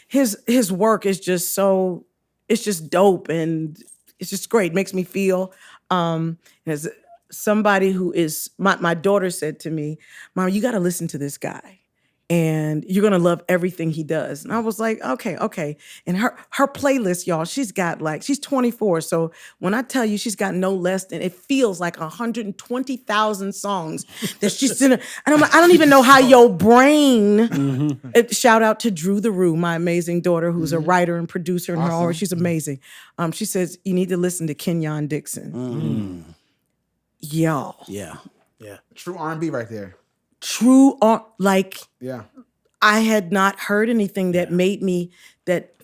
his work is just so, it's just dope and it's just great. Makes me feel as somebody who is, my daughter said to me, Mom, you got to listen to this guy. And you're gonna love everything he does. And I was like, okay. And her playlist, y'all, she's 24. So when I tell you she's got no less than, it feels like 120,000 songs that she's in. And I'm like, I don't even know how your brain. Shout out to Drew the Roux, my amazing daughter, who's a writer and producer in her own. She's amazing. She says you need to listen to Kenyon Dixon. Y'all. Yeah. True R&B right there. True, Yeah. I had not heard anything that made me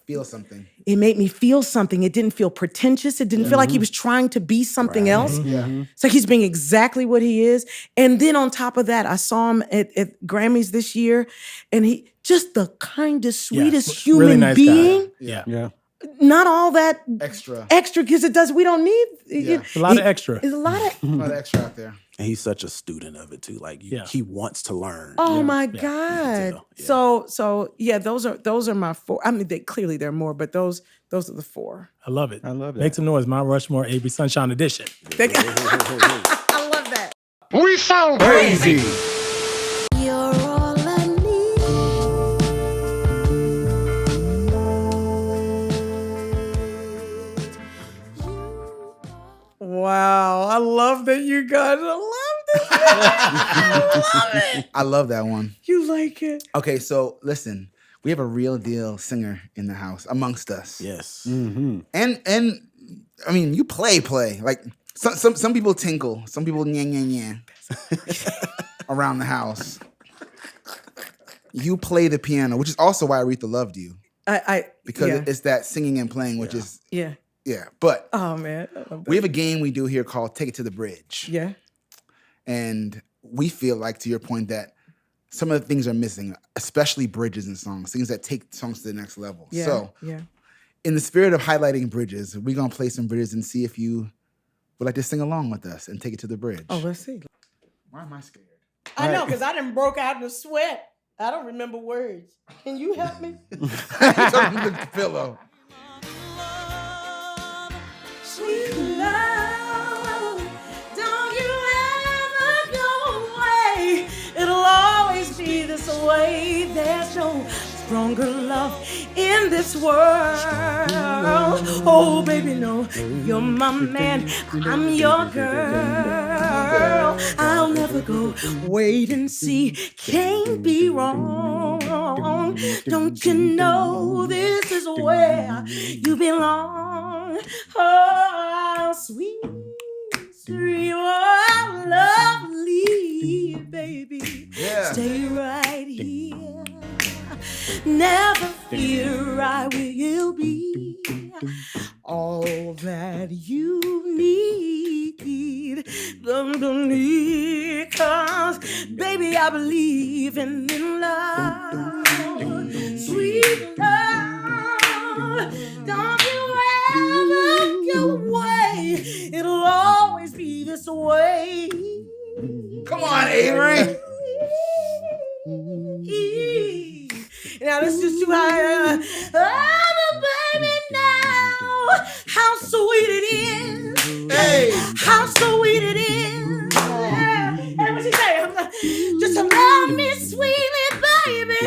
Feel something. It made me feel something. It didn't feel pretentious. It didn't feel like he was trying to be something else. Yeah. It's like he's being exactly what he is. And then on top of that, I saw him at Grammys this year, and he just the kindest, sweetest human really nice being. Guy. Yeah. Not all that Extra because it does. We don't need. It's a lot of extra. It's a lot of. a lot of extra out there. And he's such a student of it too. Like he wants to learn. Oh my God! Yeah. So those are my four. I mean, clearly there are more, but those are the four. I love it. I love that. Make some noise, Mount Rushmore, Avery Sunshine edition. I love that. We sound crazy. You're all I need. Wow, I love that you guys. I love this. I love it. I love that one. You like it? Okay, so listen, we have a real deal singer in the house amongst us. Yes. And I mean, you play. Like some people tinkle, some people nya around the house. You play the piano, which is also why Aretha loved you. Because it's that singing and playing, which is But oh man, I love that. we have a game we do here called Take It to the Bridge. Yeah. And we feel like, to your point, that some of the things are missing, especially bridges in songs, things that take songs to the next level. Yeah. So, yeah. in the spirit of highlighting bridges, we're going to play some bridges and see if you would like to sing along with us and take it to the bridge. Oh, let's see. Why am I scared? I know, because I done broke out in a sweat. I don't remember words. Can you help me? Talking to the pillow. Sweet love, don't you ever go away. It'll always be this way. There's no stronger love in this world. Oh, baby, no, you're my man. I'm your girl. I'll never go. Wait and see. Can't be wrong. Don't you know this is where you belong? Oh, sweet, sweet, oh, lovely, baby. Yeah. Stay right here. Never fear, I will be all that you need. Cause, baby, I believe in love. Sweet love, don't you ever go away. It'll always be this way. Come on, Avery. Now let's just do higher. Oh, baby, now how sweet it is. Hey, how sweet it is. Hey, what you say? Just love me sweetly, baby.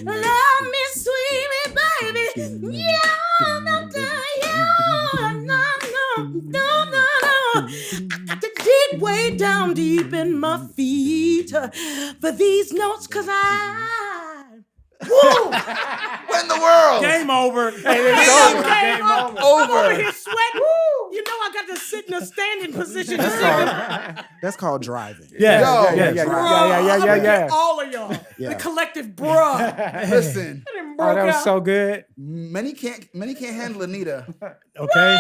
Love me sweetly, baby. Yeah, no. I got to dig way down deep in my feet for these notes, cause I. Woo! in the world? Game over. Game over. I'm over here sweating. You know I got to sit in a standing position. That's called driving. Yeah. Bruh, Yeah. I'm gonna get all of y'all. The collective bruh. Listen, Oh, that was so good. many can't handle Anita. Okay.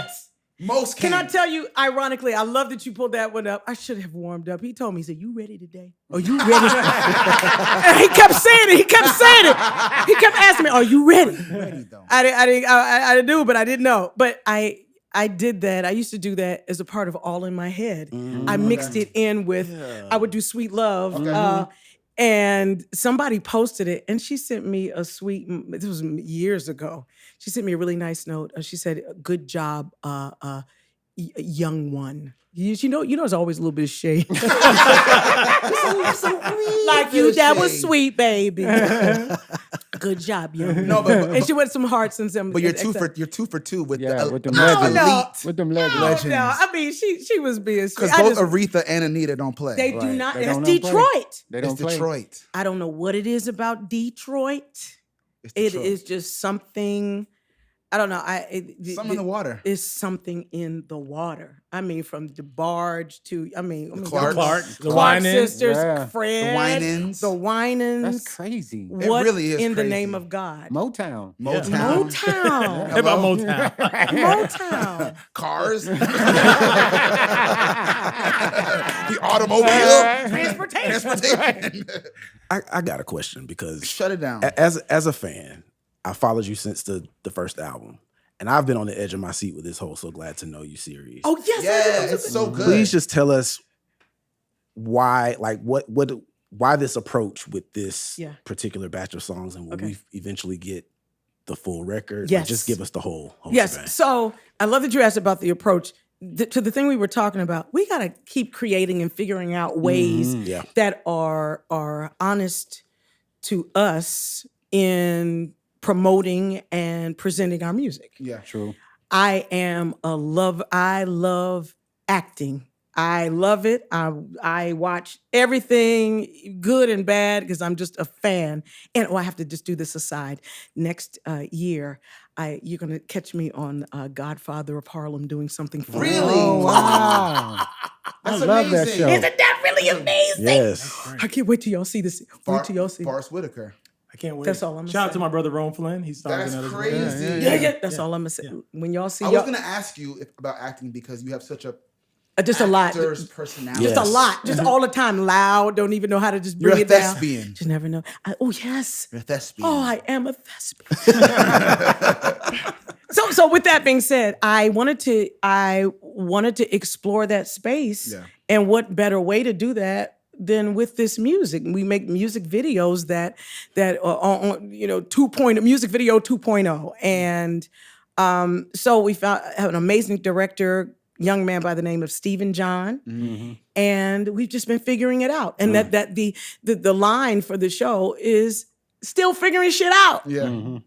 Most Can can. I tell you, ironically, I love that you pulled that one up. I should have warmed up. He told me, he said, "You ready today? Are you ready?" And he kept saying it. He kept asking me, "Are you ready?" Ready though. I didn't do it, but I didn't know. But I did that. I used to do that as a part of All in My Head. I mixed it in with, I would do Sweet Love. And somebody posted it, and she sent me a sweet, this was years ago. She sent me a really nice note. She said, "Good job, young one." You know, there's always a little bit of shade. Like you, that was sweet, baby. Good job, young. No, but and she went some hearts and some. But you're two for two with with them the legends. elite. With them Oh, legends. no, I mean, she was being sweet. Because both Aretha and Anita don't play. They do not. They That's don't play. Detroit. They It's don't play. Detroit. I don't know what it is about Detroit. It's It Detroit. is just something. I don't know. Something in the water. It's something in the water. I mean, from the barge to Clark. The Winans. sisters, Yeah. Fred, The Winans. the Winans. That's crazy. What really is in the crazy. name of God? Motown. Motown. Motown. How about Motown? Motown. Cars. The automobile. Transportation. I got a question because Shut it down. as a fan, I followed you since the first album. And I've been on the edge of my seat with this whole So Glad to Know You series. Oh yes, Yeah, it's so good. Please just tell us why, like why this approach with this particular batch of songs, and when we eventually get the full record. Yes. Like, just give us the whole Yes. shebang. So I love that you asked about the approach to the thing we were talking about. We got to keep creating and figuring out ways that are honest to us in promoting and presenting our music. Yeah. True. I love acting. I love it. I watch everything good and bad because I'm just a fan. And I have to just do this aside. Next year, you're gonna catch me on Godfather of Harlem doing something fun. Really? Oh, wow. That's I love that amazing. show. Isn't that really amazing? Yes. I can't wait till y'all see this. Wait till y'all see. Forrest Whitaker. I can't wait. That's all I'm gonna Shout out say. to my brother Ron Flynn. He's starring That's in that as well. crazy. Yeah. That's all I'm gonna say. When y'all see, I was y'all, going to ask you about acting because you have such a just a lot. actor's personality. Just a lot. Just all the time. Loud. Don't even know how to just bring You're a it down. thespian. Just never know. Oh, yes. You're a thespian. Oh, I am a thespian. So with that being said, I wanted to explore that space. Yeah. And what better way to do that than with this music? We make music videos that are music video 2.0. And so we have an amazing director, young man by the name of Stephen John. Mm-hmm. And we've just been figuring it out. And that the line for the show is still figuring shit out. Yeah. Mm-hmm.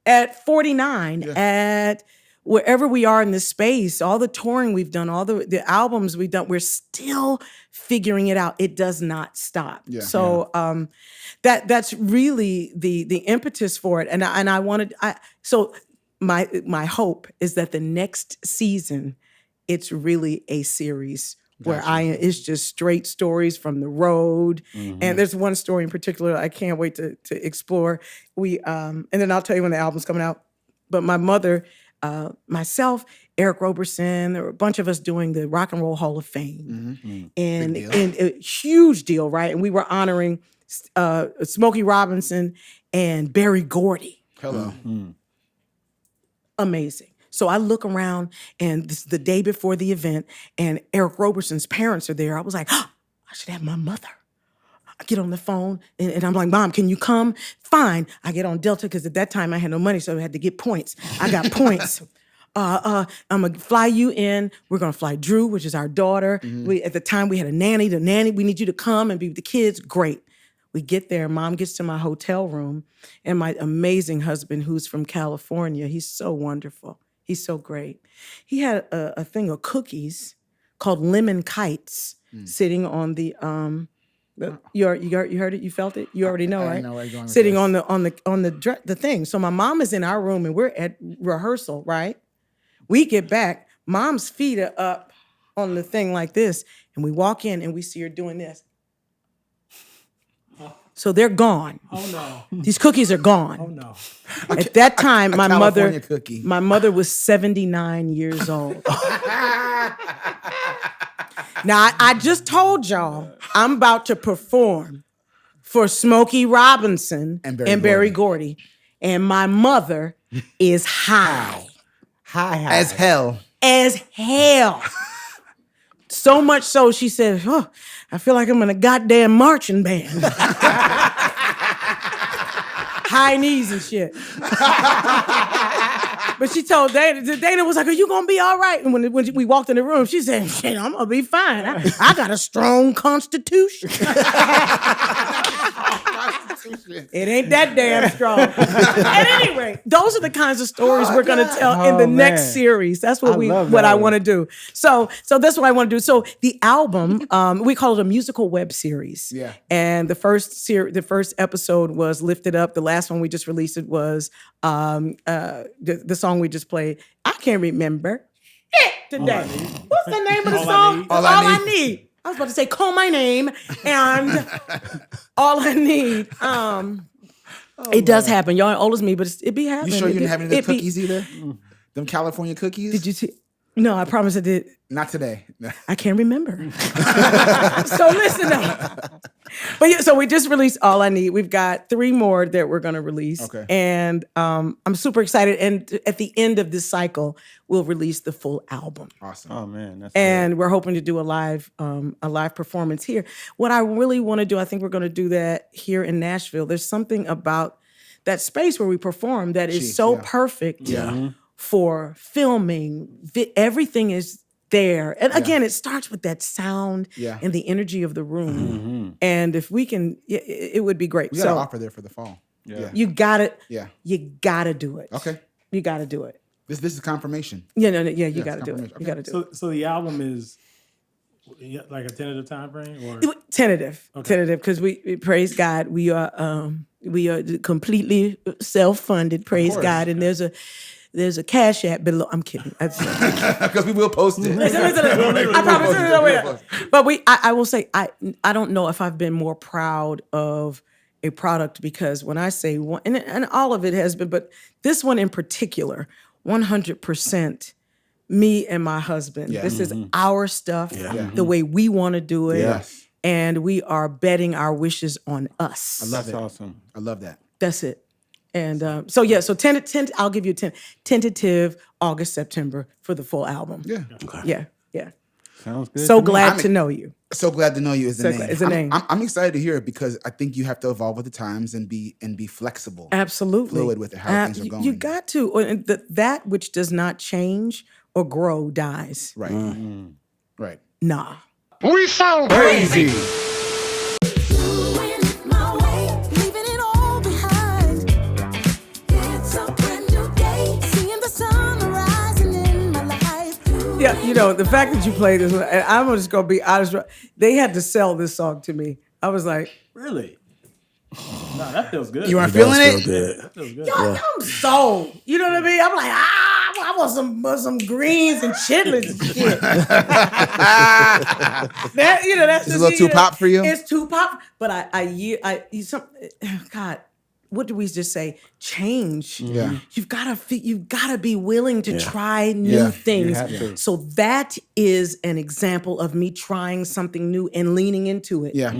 At 49, at wherever we are in this space, all the touring we've done, all the albums we've done, we're still figuring it out. It does not stop. Yeah. So that's really the impetus for it. And I wanted so my hope is that the next season it's really a series where it's just straight stories from the road. Mm-hmm. And there's one story in particular I can't wait to explore. And then I'll tell you when the album's coming out. But my mother, myself, Eric Roberson, there were a bunch of us doing the Rock and Roll Hall of Fame. Mm-hmm. And a huge deal, right? And we were honoring Smokey Robinson and Berry Gordy. Hello. Mm-hmm. Amazing. So I look around, and this is the day before the event, and Eric Roberson's parents are there. I was like, I should have my mother. I get on the phone, and I'm like, Mom, can you come? Fine. I get on Delta, because at that time I had no money, so I had to get points. I got points. I'm going to fly you in. We're going to fly Drew, which is our daughter. At the time, we had a nanny. The nanny, we need you to come and be with the kids. Great. We get there. Mom gets to my hotel room, and my amazing husband, who's from California, he's so wonderful. He's so great. He had a thing of cookies called lemon kites sitting on the You heard it? You felt it? You already know, I right? know where you're going with Sitting this. on the thing. So my mom is in our room and we're at rehearsal, right? We get back, mom's feet are up on the thing like this, and we walk in and we see her doing this. So they're gone. Oh no. These cookies are gone. Oh no. At that time, my California cookie. mother was 79 years old. Now, I just told y'all I'm about to perform for Smokey Robinson and Berry Gordy. And my mother is high. As hell. As hell. So much so, she said, oh, I feel like I'm in a goddamn marching band. High knees and shit. But she told Dana was like, are you going to be all right? And when we walked in the room, she said, shit, I'm going to be fine. I got a strong constitution. It ain't that damn strong. At any rate, those are the kinds of stories we're going to tell in the next series. That's what I want to do. So that's what I want to do. So the album, we call it a musical web series. Yeah. And the first episode was Lifted Up. The last one we just released it was the song we just played. I can't remember it today. What's the name of the song? All I Need. I was about to say, call my name, and all I need. It does happen. Y'all old as me, but it be happening. You sure you didn't have any of the cookies either? Them California cookies? Did you see? No, I promise I did. Not today. I can't remember. So listen up. But yeah, so we just released All I Need. We've got 3 more that we're going to release. Okay. And I'm super excited. And at the end of this cycle, we'll release the full album. Awesome. Oh man, that's And we're hoping to do a live performance here. What I really want to do, I think we're going to do that here in Nashville. There's something about that space where we perform that is so perfect for filming. Everything is there. And again, it starts with that sound and the energy of the room. And if we can, it would be great. We got an offer there for the fall. Yeah. You got it. Yeah. You got to do it. Okay. You got to do it. This is confirmation. You got to do it. Okay. You got to do it. So the album is like a tentative time frame, or tentative, because we praise God. We are completely self-funded. Praise God, and there's a Cash App below. I'm kidding. Because we will post it. I promise. But I will say, I don't know if I've been more proud of a product, because when I say one, and all of it has been, but this one in particular, 100% me and my husband. Yeah. This is our stuff, the way we want to do it. Yes. And we are betting our wishes on us. I love That's it. awesome. I love that. That's it. And so I'll give you a tentative August, September for the full album. Yeah. Okay. Yeah. Sounds good. So glad to know you. So glad to know you is the name. It's a name. I'm excited to hear it, because I think you have to evolve with the times and be flexible. Absolutely. Fluid with it, how things are going. You got to. And that which does not change or grow dies. Right. Right. Nah. We sound crazy. Doing it my way, leaving it all behind. It's a brand new day, seeing the sun rising in my life. Yeah, the fact that you played this one, and I'm just gonna be honest, they had to sell this song to me. I was like, really? No, that feels good. You aren't feeling it? That feels good. yo, I'm sold. You know what I mean? I'm like, I want some greens and chitlins and shit. That's It's a little too pop for you? It's too pop. But God, what do we just say? Change. Yeah. You've gotta be willing to try new things. So that is an example of me trying something new and leaning into it. Yeah.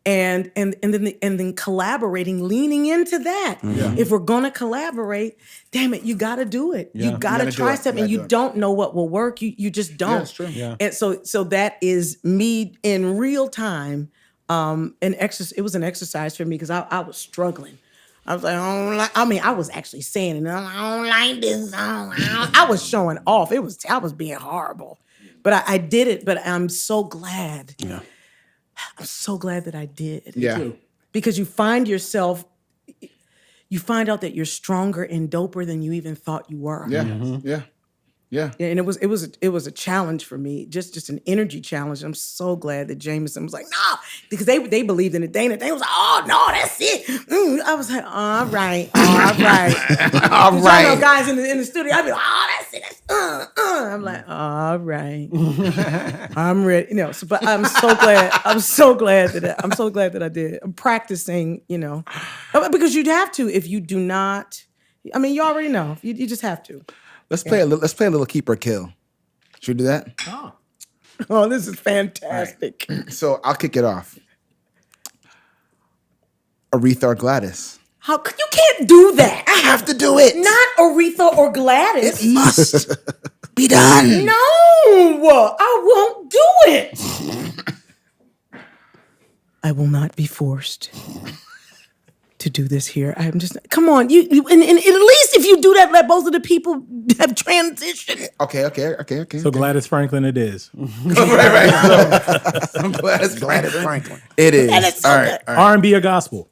And then collaborating, leaning into that. If we're gonna collaborate, damn it, you gotta do it. You gotta try something. You don't know what will work. You just don't. Yeah, that's true. Yeah. And so that is me in real time. It was an exercise for me, because I was struggling. I was like, I was actually saying it. I don't like this. I was showing off. I was being horrible. But I did it. But I'm so glad. Yeah. I'm so glad that I did. Yeah. Because you find out that you're stronger and doper than you even thought you were. Yeah. Yeah, and it was a challenge for me, just an energy challenge. I'm so glad that Jameson was like, no, because they believed in it. They was like, oh no, that's it. I was like, all right. All right. I know guys in the studio, I'd be like, oh, that's it. I'm like, all right, I'm ready. You know, but I'm so glad that I did. I'm practicing, because you'd have to if you do not. I mean, you already know. You just have to. Let's play a little keep or kill. Should we do that? Oh, this is fantastic. Right. So I'll kick it off. Aretha or Gladys? You can't do that. I have to do it. Not Aretha or Gladys. It must be done. No, I won't do it. I will not be forced to do this here. I'm just, come on, you and at least if you do that, let both of the people have transitioned. Okay. So Gladys Franklin it is. right. So, Gladys Franklin. It is. All right. R&B or gospel?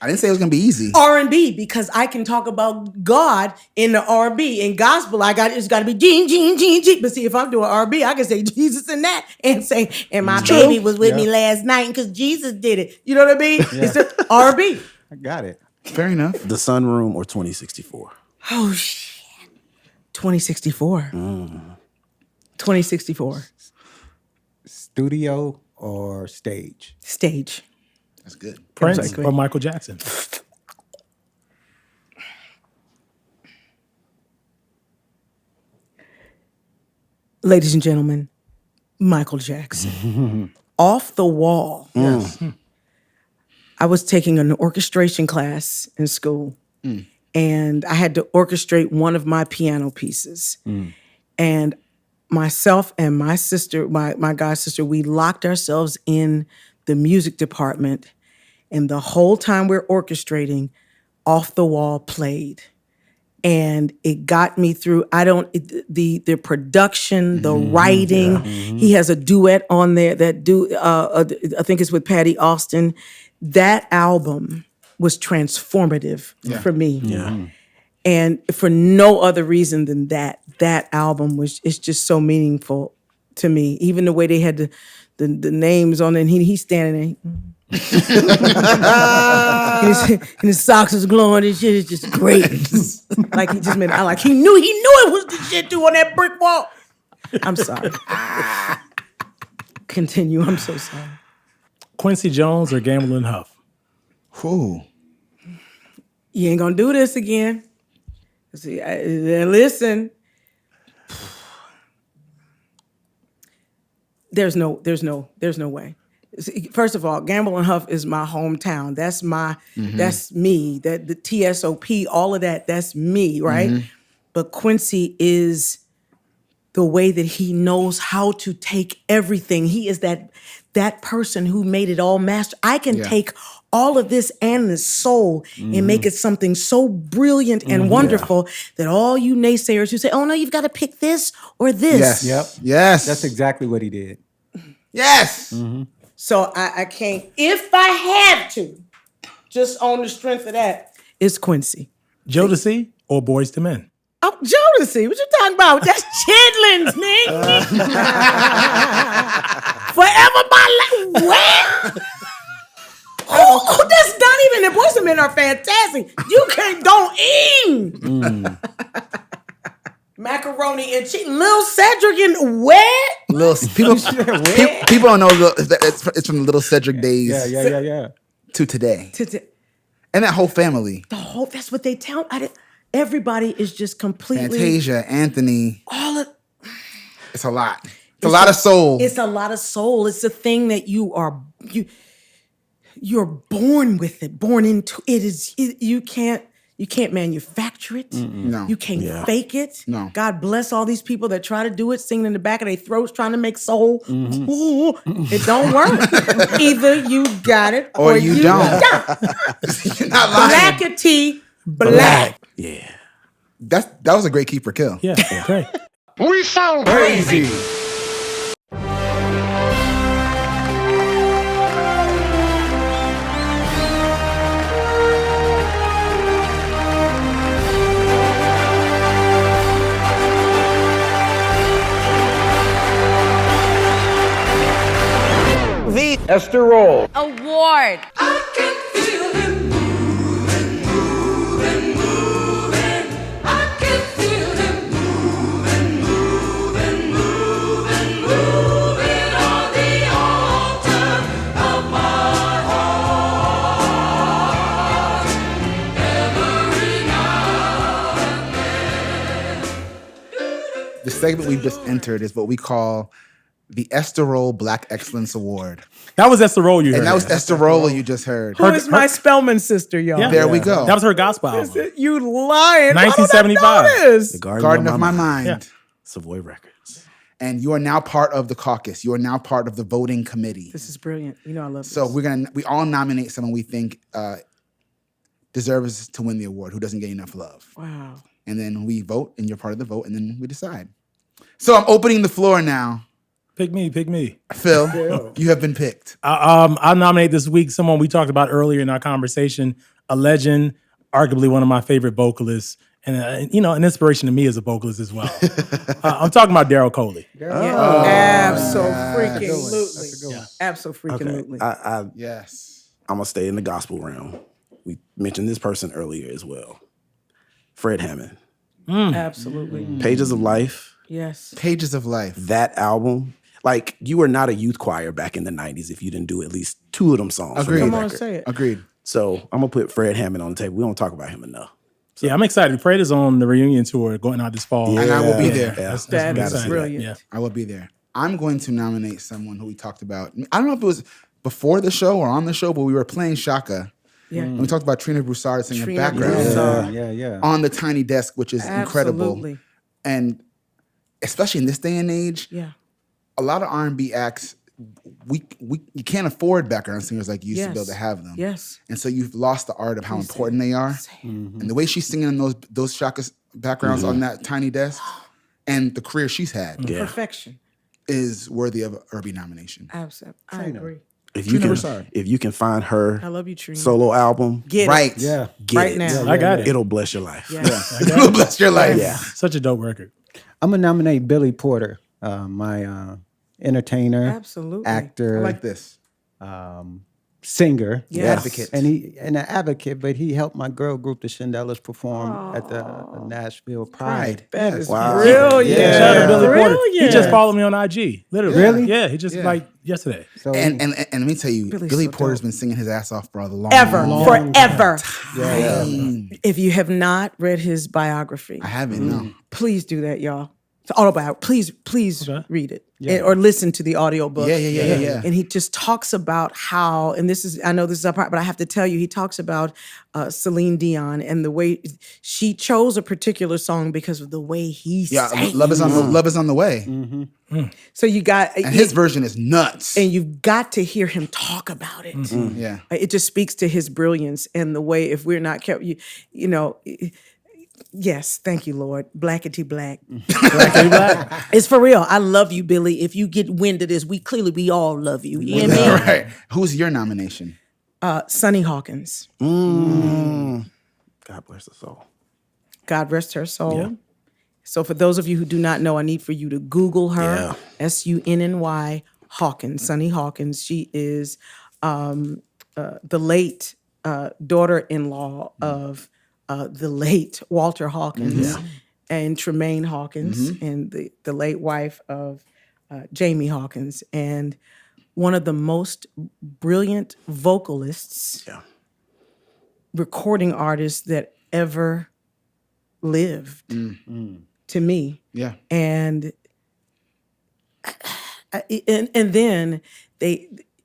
I didn't say it was gonna be easy. R&B, because I can talk about God in the R&B. In gospel, it's got to be G. But see, if I'm doing R&B, I can say Jesus in that and say, and my baby was with me last night because Jesus did it. You know what I mean? Yeah. It's the R&B. I got it. Fair enough. The Sunroom or 2064? Oh, shit. 2064. 2064. Studio or stage? Stage. That's good. Prince or Michael Jackson? Ladies and gentlemen, Michael Jackson. Off the wall. Yes. I was taking an orchestration class in school, and I had to orchestrate one of my piano pieces. And myself and my sister, my god sister, we locked ourselves in the music department, and the whole time we're orchestrating, Off the Wall played. And it got me through. The production, the writing. He has a duet on there I think it's with Patty Austin. That album was transformative for me. Yeah. And for no other reason than that album it's just so meaningful to me. Even the way they had the names on it, and he's standing there. and his socks was glowing and shit. It's just great. Like he just he knew it was the shit too on that brick wall. I'm sorry. Continue. I'm so sorry. Quincy Jones or Gamble and Huff? Ooh. You ain't gonna do this again. See, listen. There's no way. First of all, Gamble and Huff is my hometown. That's that's me. That the TSOP, all of that's me, right? But Quincy is the way that he knows how to take everything. He is that person who made it all master. I can take all of this and the soul and make it something so brilliant and wonderful that all you naysayers who say, oh no, you've got to pick this or this. Yes. Yep. Yes. That's exactly what he did. Yes. So I can't, if I had to, just on the strength of that, it's Quincy. Jodeci or Boys to Men? Oh, Jodeci, what you talking about? That's chitlins, man. Forever my life. What? Oh, that's not even, the Boys to Men are fantastic. You don't eat. Macaroni and cheese. Lil Cedric and where? People don't know it's from the Little Cedric days. Yeah. To today. And that whole family. That's what they tell. Everybody is just completely. Fantasia, Anthony. It's a lot. It's a lot of soul. It's a thing that you're born with it, born into it. You can't manufacture it. No. You can't fake it. No. God bless all these people that try to do it, singing in the back of their throats, trying to make soul. Ooh, it don't work. Either you got it or you don't. You're not lying. Blackity black. Yeah. That was a great keep or kill. Yeah, great. We sound crazy. Esterio Award. I can feel him moving, moving, moving. I can feel him moving, moving, moving, moving on the altar of my heart. Every now and then. The segment we've just entered is what we call the Esterio Black Excellence Award. That was Esterio you heard. And that was Esterio you just heard. Who is my Spellman sister, y'all? Yeah. There we go. That was her gospel album. You lying. 1975. The Garden of My Mind. Yeah. Savoy Records. And you are now part of the caucus. You are now part of the voting committee. This is brilliant. You know I love So this. we all nominate someone we think deserves to win the award, who doesn't get enough love. Wow. And then we vote, and you're part of the vote, and then we decide. So I'm opening the floor now. Pick me. Phil, you have been picked. I nominate this week someone we talked about earlier in our conversation, a legend, arguably one of my favorite vocalists, and an inspiration to me as a vocalist as well. I'm talking about Daryl Coley. Absolutely. Absolutely. Yes. I'm gonna stay in the gospel realm. We mentioned this person earlier as well. Fred Hammond. Absolutely. Pages of Life. Yes. Pages of Life. That album. Like, you were not a youth choir back in the 90s if you didn't do at least 2 of them songs. Agreed. Come on, say it. Agreed. So I'm gonna put Fred Hammond on the table. We don't talk about him enough. So. Yeah, I'm excited. Fred is on the reunion tour going out this fall. And I will be there. That is brilliant. Yeah. I will be there. I'm going to nominate someone who we talked about. I don't know if it was before the show or on the show, but we were playing Shaka. Yeah. And we talked about Trina Broussard singing Trina background Broussard. Yeah. on the tiny desk, which is incredible. Absolutely. And especially in this day and age, Yeah. a lot of R&B acts, you can't afford background singers like you used to be able to have them. Yes. And so you've lost the art of how important they are. And the way she's singing in those Shaka backgrounds on that tiny desk and the career she's had Perfection. is worthy of an Irby nomination. Absolutely. I agree. If Trina you can find her I love you, Trina. solo album, Get Right. it. Yeah. get Right it. now. I got it. It'll bless your life. Yes. It'll bless your life. Yeah. Such a dope record. I'm gonna nominate Billy Porter, my entertainer, Absolutely. actor, I like this. singer, Yes. Advocate. and an advocate. But he helped my girl group, the Shandellas, perform at the Nashville Pride. That Yes. is Wow. brilliant. Yeah. Shout out to Billy Porter. He Brilliant. just followed me on IG. Literally. Really? Yeah, he just like yesterday. So And let me tell you, Billy's Billy so Porter's dope. been singing his ass off for a long Forever. time. If you have not read his biography, I haven't, no. please do that, y'all. It's autobiography. Please read it or listen to the audiobook. Yeah. And he just talks about how, and I know this is a part, but I have to tell you, he talks about Celine Dion and the way she chose a particular song because of the way he sang. Love is on the way. So you got And his version is nuts. and you've got to hear him talk about it. Yeah. It just speaks to his brilliance and the way, if we're not kept, you know, yes, thank you, Lord. Blackety black. Blackity Black. It's for real. I love you, Billy. If you get wind of this, we all love you. You know what I mean? Right. Who's your nomination? Sonny Hawkins. God bless her soul. God rest her soul. Yeah. So for those of you who do not know, I need for you to Google her. Yeah. Sunny Hawkins. Sonny Hawkins. She is the late daughter-in-law of the late Walter Hawkins and Tremaine Hawkins and the late wife of Jamie Hawkins, and one of the most brilliant vocalists, recording artists that ever lived to me. Yeah. And then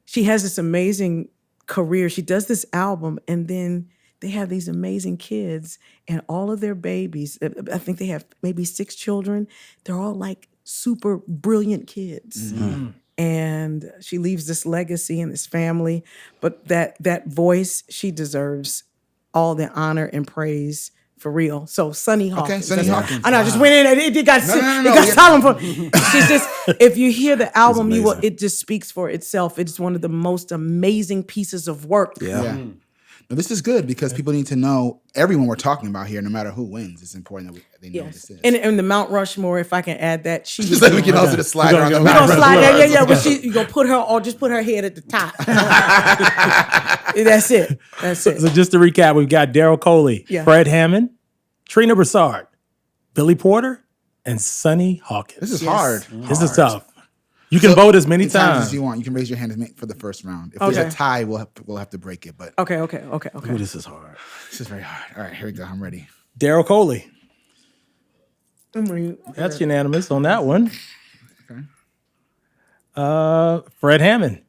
she has this amazing career. She does this album, and then they have these amazing kids, and all of their babies, I think they have maybe 6 children. They're all like super brilliant kids. And she leaves this legacy and this family, but that voice, she deserves all the honor and praise for real. So Sonny Hawkins. Sonny Hawkins. I know, I just went in and it got solemn for she's just, if you hear the album, it just speaks for itself. It's one of the most amazing pieces of work. Yeah. No, this is good because people need to know everyone we're talking about here, no matter who wins. It's important that they know this is. And the Mount Rushmore, if I can add that, she just like we can also just slide her on the We're gonna slide that, yeah. But you gonna put her or just put her head at the top. That's it. So just to recap, we've got Daryl Coley, Fred Hammond, Trina Broussard, Billy Porter, and Sonny Hawkins. This is hard. This is tough. You can vote as many times as you want. You can raise your hand for the first round. If there's a tie, we'll have to break it. But okay. Ooh, this is hard. This is very hard. All right, here we go. I'm ready. Daryl Coley. That's unanimous on that one. Okay. Fred Hammond.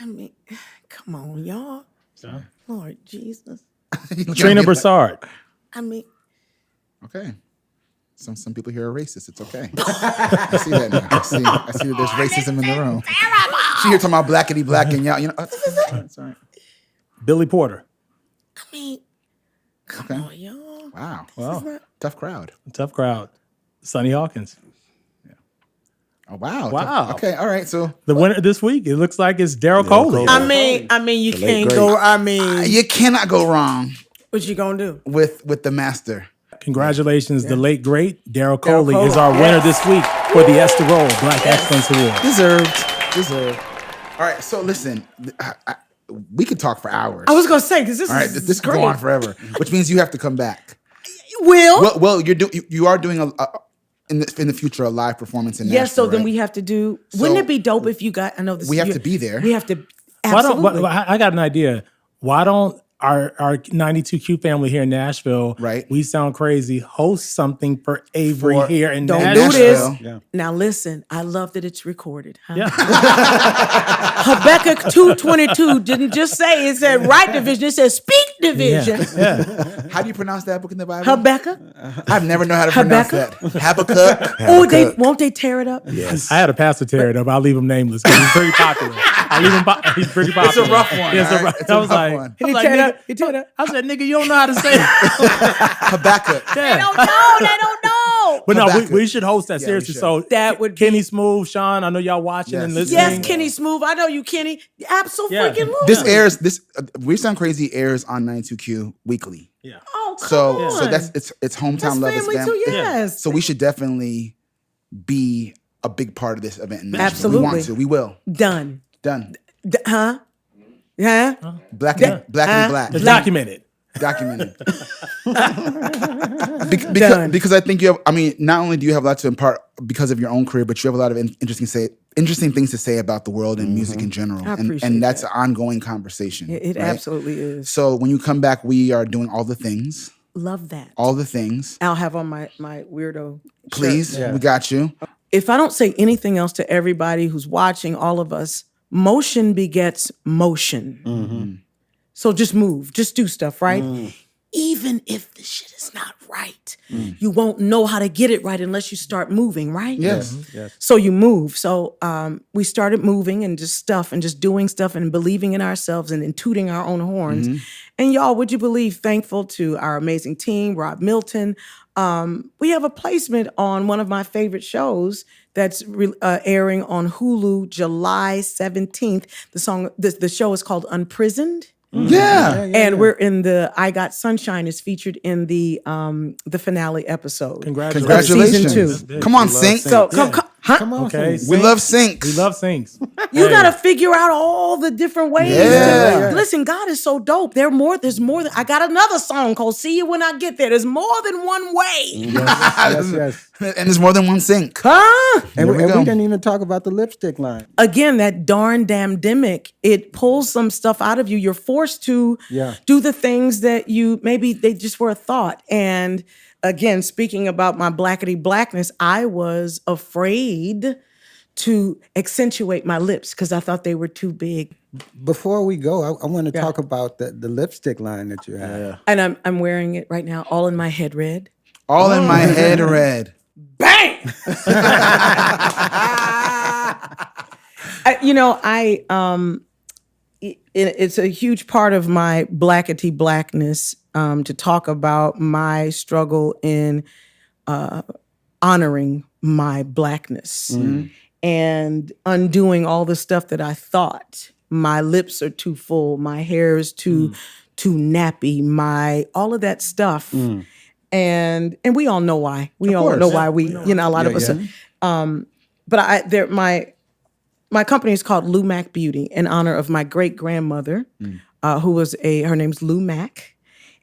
I mean, come on, y'all. Lord Jesus. Trina Broussard. I mean. Okay. Some people here are racist. It's okay. I see that now. I see that there's racism in the room. She here talking about blackity black and y'all, it's all right. Billy Porter. I mean, come on, y'all. Wow. Tough crowd. Tough crowd. Sonny Hawkins. Yeah. Oh, wow. Wow. Okay, all right. So the winner this week, it looks like it's Daryl Coley. I mean, you can't go. You cannot go wrong. What you gonna do? With the master. Congratulations, the late, great Daryl Coley is our winner this week for the Esterio Black Excellence Award. Deserved. All right, so listen, we could talk for hours. I was going to say, because this could go on forever, which means you have to come back. Well, you are doing in the future a live performance in Nashville. Yes, so then we have to do, wouldn't it be dope if you got, I know this we have to be there. We have to, absolutely. I got an idea. Why don't our 92Q family here in Nashville, right? We Sound Crazy, host something for Avery here in Nashville. Don't do this. Yeah. Now listen, I love that it's recorded. Huh? Yeah. Habakkuk 2:22 didn't just say it said right division, it said speak division. Yeah. How do you pronounce that book in the Bible? Habakkuk. I've never known how to pronounce that. Habakkuk. Oh, won't they tear it up? Yes. I had a pastor tear it up. I'll leave him nameless because he's very popular. He's pretty popular. It's a rough one. Yeah, it's a rough one. He tear it up. He tear it up. I said, nigga, you don't know how to say it. Habakkuk. Yeah. They don't know. But no, we should host that seriously. So that would Kenny Smooth, Sean, I know y'all watching and listening. Yes, Kenny Smooth. I know you, Kenny. Absolutely. This We Sound Crazy airs on 92Q weekly. Yeah. Oh, come on. So that's it's hometown love. Family too, yes. So we should definitely be a big part of this event in Nashville. Absolutely. We want to. We will. Done. Huh? Yeah. Black and black. It's documented. Because I think you have. I mean, not only do you have a lot to impart because of your own career, but you have a lot of interesting things to say about the world and music in general, and that's an ongoing conversation. It right? Absolutely is. So when you come back, we are doing all the things. Love that. All the things. I'll have on my weirdo. Please, we got you. If I don't say anything else to everybody who's watching, all of us, motion begets motion. Mm-hmm. So just move, just do stuff, right? Even if the shit is not right, you won't know how to get it right unless you start moving, right? Yes. Yes. So you move. So we started moving and just doing stuff and believing in ourselves and tooting our own horns. Mm-hmm. And y'all, would you believe, thankful to our amazing team, Rob Milton. We have a placement on one of my favorite shows that's airing on Hulu July 17th. The show is called Unprisoned. Yeah. And we're in I Got Sunshine is featured in the finale episode. Congratulations. Season 2. Come on, Sync. So come on. Okay. We love Syncs. We love Syncs. You got to figure out all the different ways. Yeah. Listen, God is so dope. There's more than I got another song called See You When I Get There. There's more than one way. Yes. And there's more than one sync. Huh? And we didn't even talk about the lipstick line. Again, that darn damn demic, it pulls some stuff out of you. You're forced to do the things that maybe they just were a thought. And again, speaking about my blackity blackness, I was afraid to accentuate my lips because I thought they were too big. Before we go, I want to talk about the lipstick line that you have. Yeah. And I'm wearing it right now, all in my head red. All in my head red. Bang! It's a huge part of my blackity blackness to talk about my struggle in honoring my blackness and undoing all the stuff that I thought my lips are too full, my hair is too nappy, all of that stuff. And we all know why. We all know why a lot of us. But my company is called Lou Mac Beauty in honor of my great grandmother, who was her name's Lou Mac,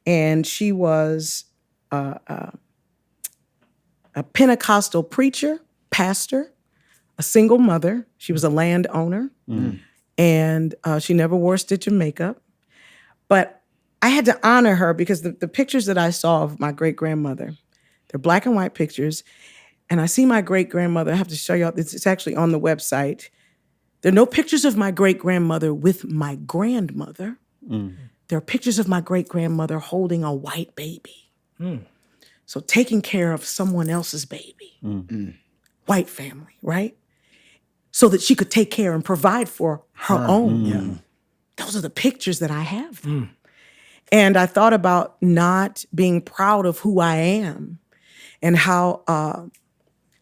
and she was a Pentecostal preacher, pastor, a single mother. She was a landowner, and she never wore a stitch of makeup. But I had to honor her because the pictures that I saw of my great grandmother, they're black and white pictures, and I see my great grandmother. I have to show y'all. It's actually on the website. There are no pictures of my great-grandmother with my grandmother. There are pictures of my great-grandmother holding a white baby. So taking care of someone else's baby. White family, right? So that she could take care and provide for her own. Those are the pictures that I have. And I thought about not being proud of who I am and how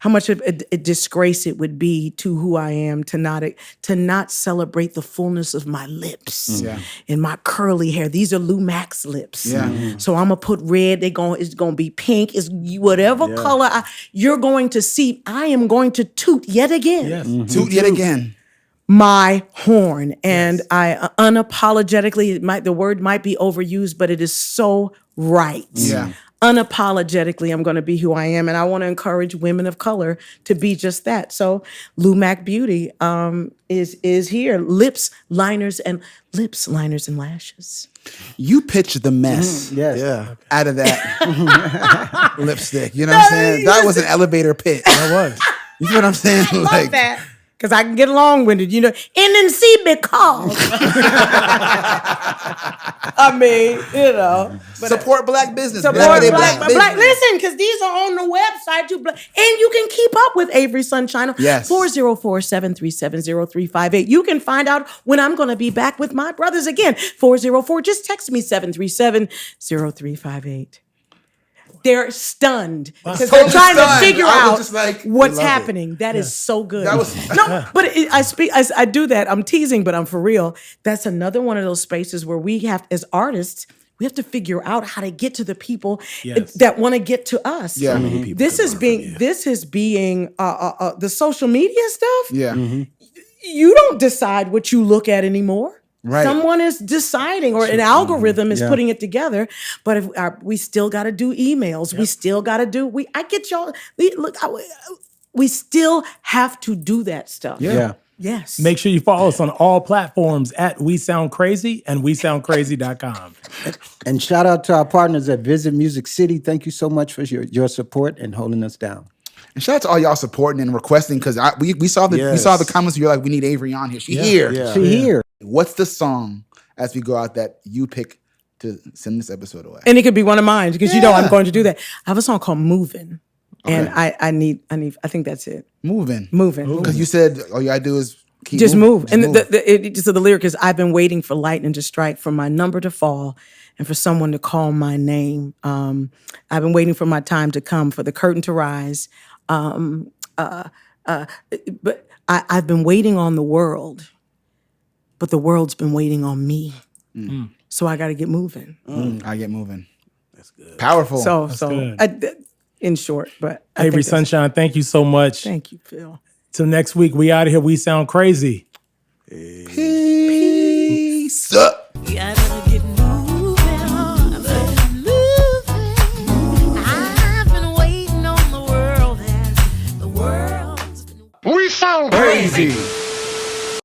much of a disgrace it would be to who I am to not celebrate the fullness of my lips and my curly hair. These are Lou Mac's lips. So I'm gonna put red. It's gonna be pink. It's whatever color you're going to see. I am going to toot yet again. Toot yet again. My horn, and I unapologetically. The word might be overused, but it is so right. Unapologetically, I'm going to be who I am, and I want to encourage women of color to be just that. So, Lou Mac Beauty is here. Lips, liners, and lashes. You pitched the mess out of that lipstick. You know what I'm saying? That was an elevator pitch. That was. You know what I'm saying? Love that. Because I can get long-winded, NNC because. I mean, support black business. Support black business. Listen, because these are on the website too. And you can keep up with Avery Sunshine. Yes. 404-737-0358. You can find out when I'm going to be back with my brothers again. 404, just text me 737-0358. They're stunned because they're trying to figure out what's happening. That is so good. I do that. I'm teasing, but I'm for real. That's another one of those spaces where we have, as artists, we have to figure out how to get to the people that want to get to us. This is being the social media stuff. You don't decide what you look at anymore. Right. Someone is deciding, or an algorithm is putting it together. But if we still got to do emails, we still got to do. I get y'all. We still have to do that stuff. Yes. Make sure you follow us on all platforms at We Sound Crazy and WeSoundCrazy.com. And shout out to our partners at Visit Music City. Thank you so much for your support and holding us down. And shout out to all y'all supporting and requesting, because we saw the comments. You're like, we need Avery on here. She here. Here. What's the song as we go out that you pick to send this episode away? And it could be one of mine because I'm going to do that. I have a song called "Moving," and I think that's it. Moving. Because you said all you gotta do is keep move. And the lyric is, "I've been waiting for lightning to strike, for my number to fall, and for someone to call my name. I've been waiting for my time to come, for the curtain to rise. But I've been waiting on the world, but the world's been waiting on me. So I got to get moving. I get moving. That's good. Powerful. In short, but Avery Sunshine, thank you so much. Thank you, Phil. Till next week, we out of here. We sound crazy. Peace. Yeah, I gotta get moving. I've been waiting on the world, and the world's been. We sound crazy.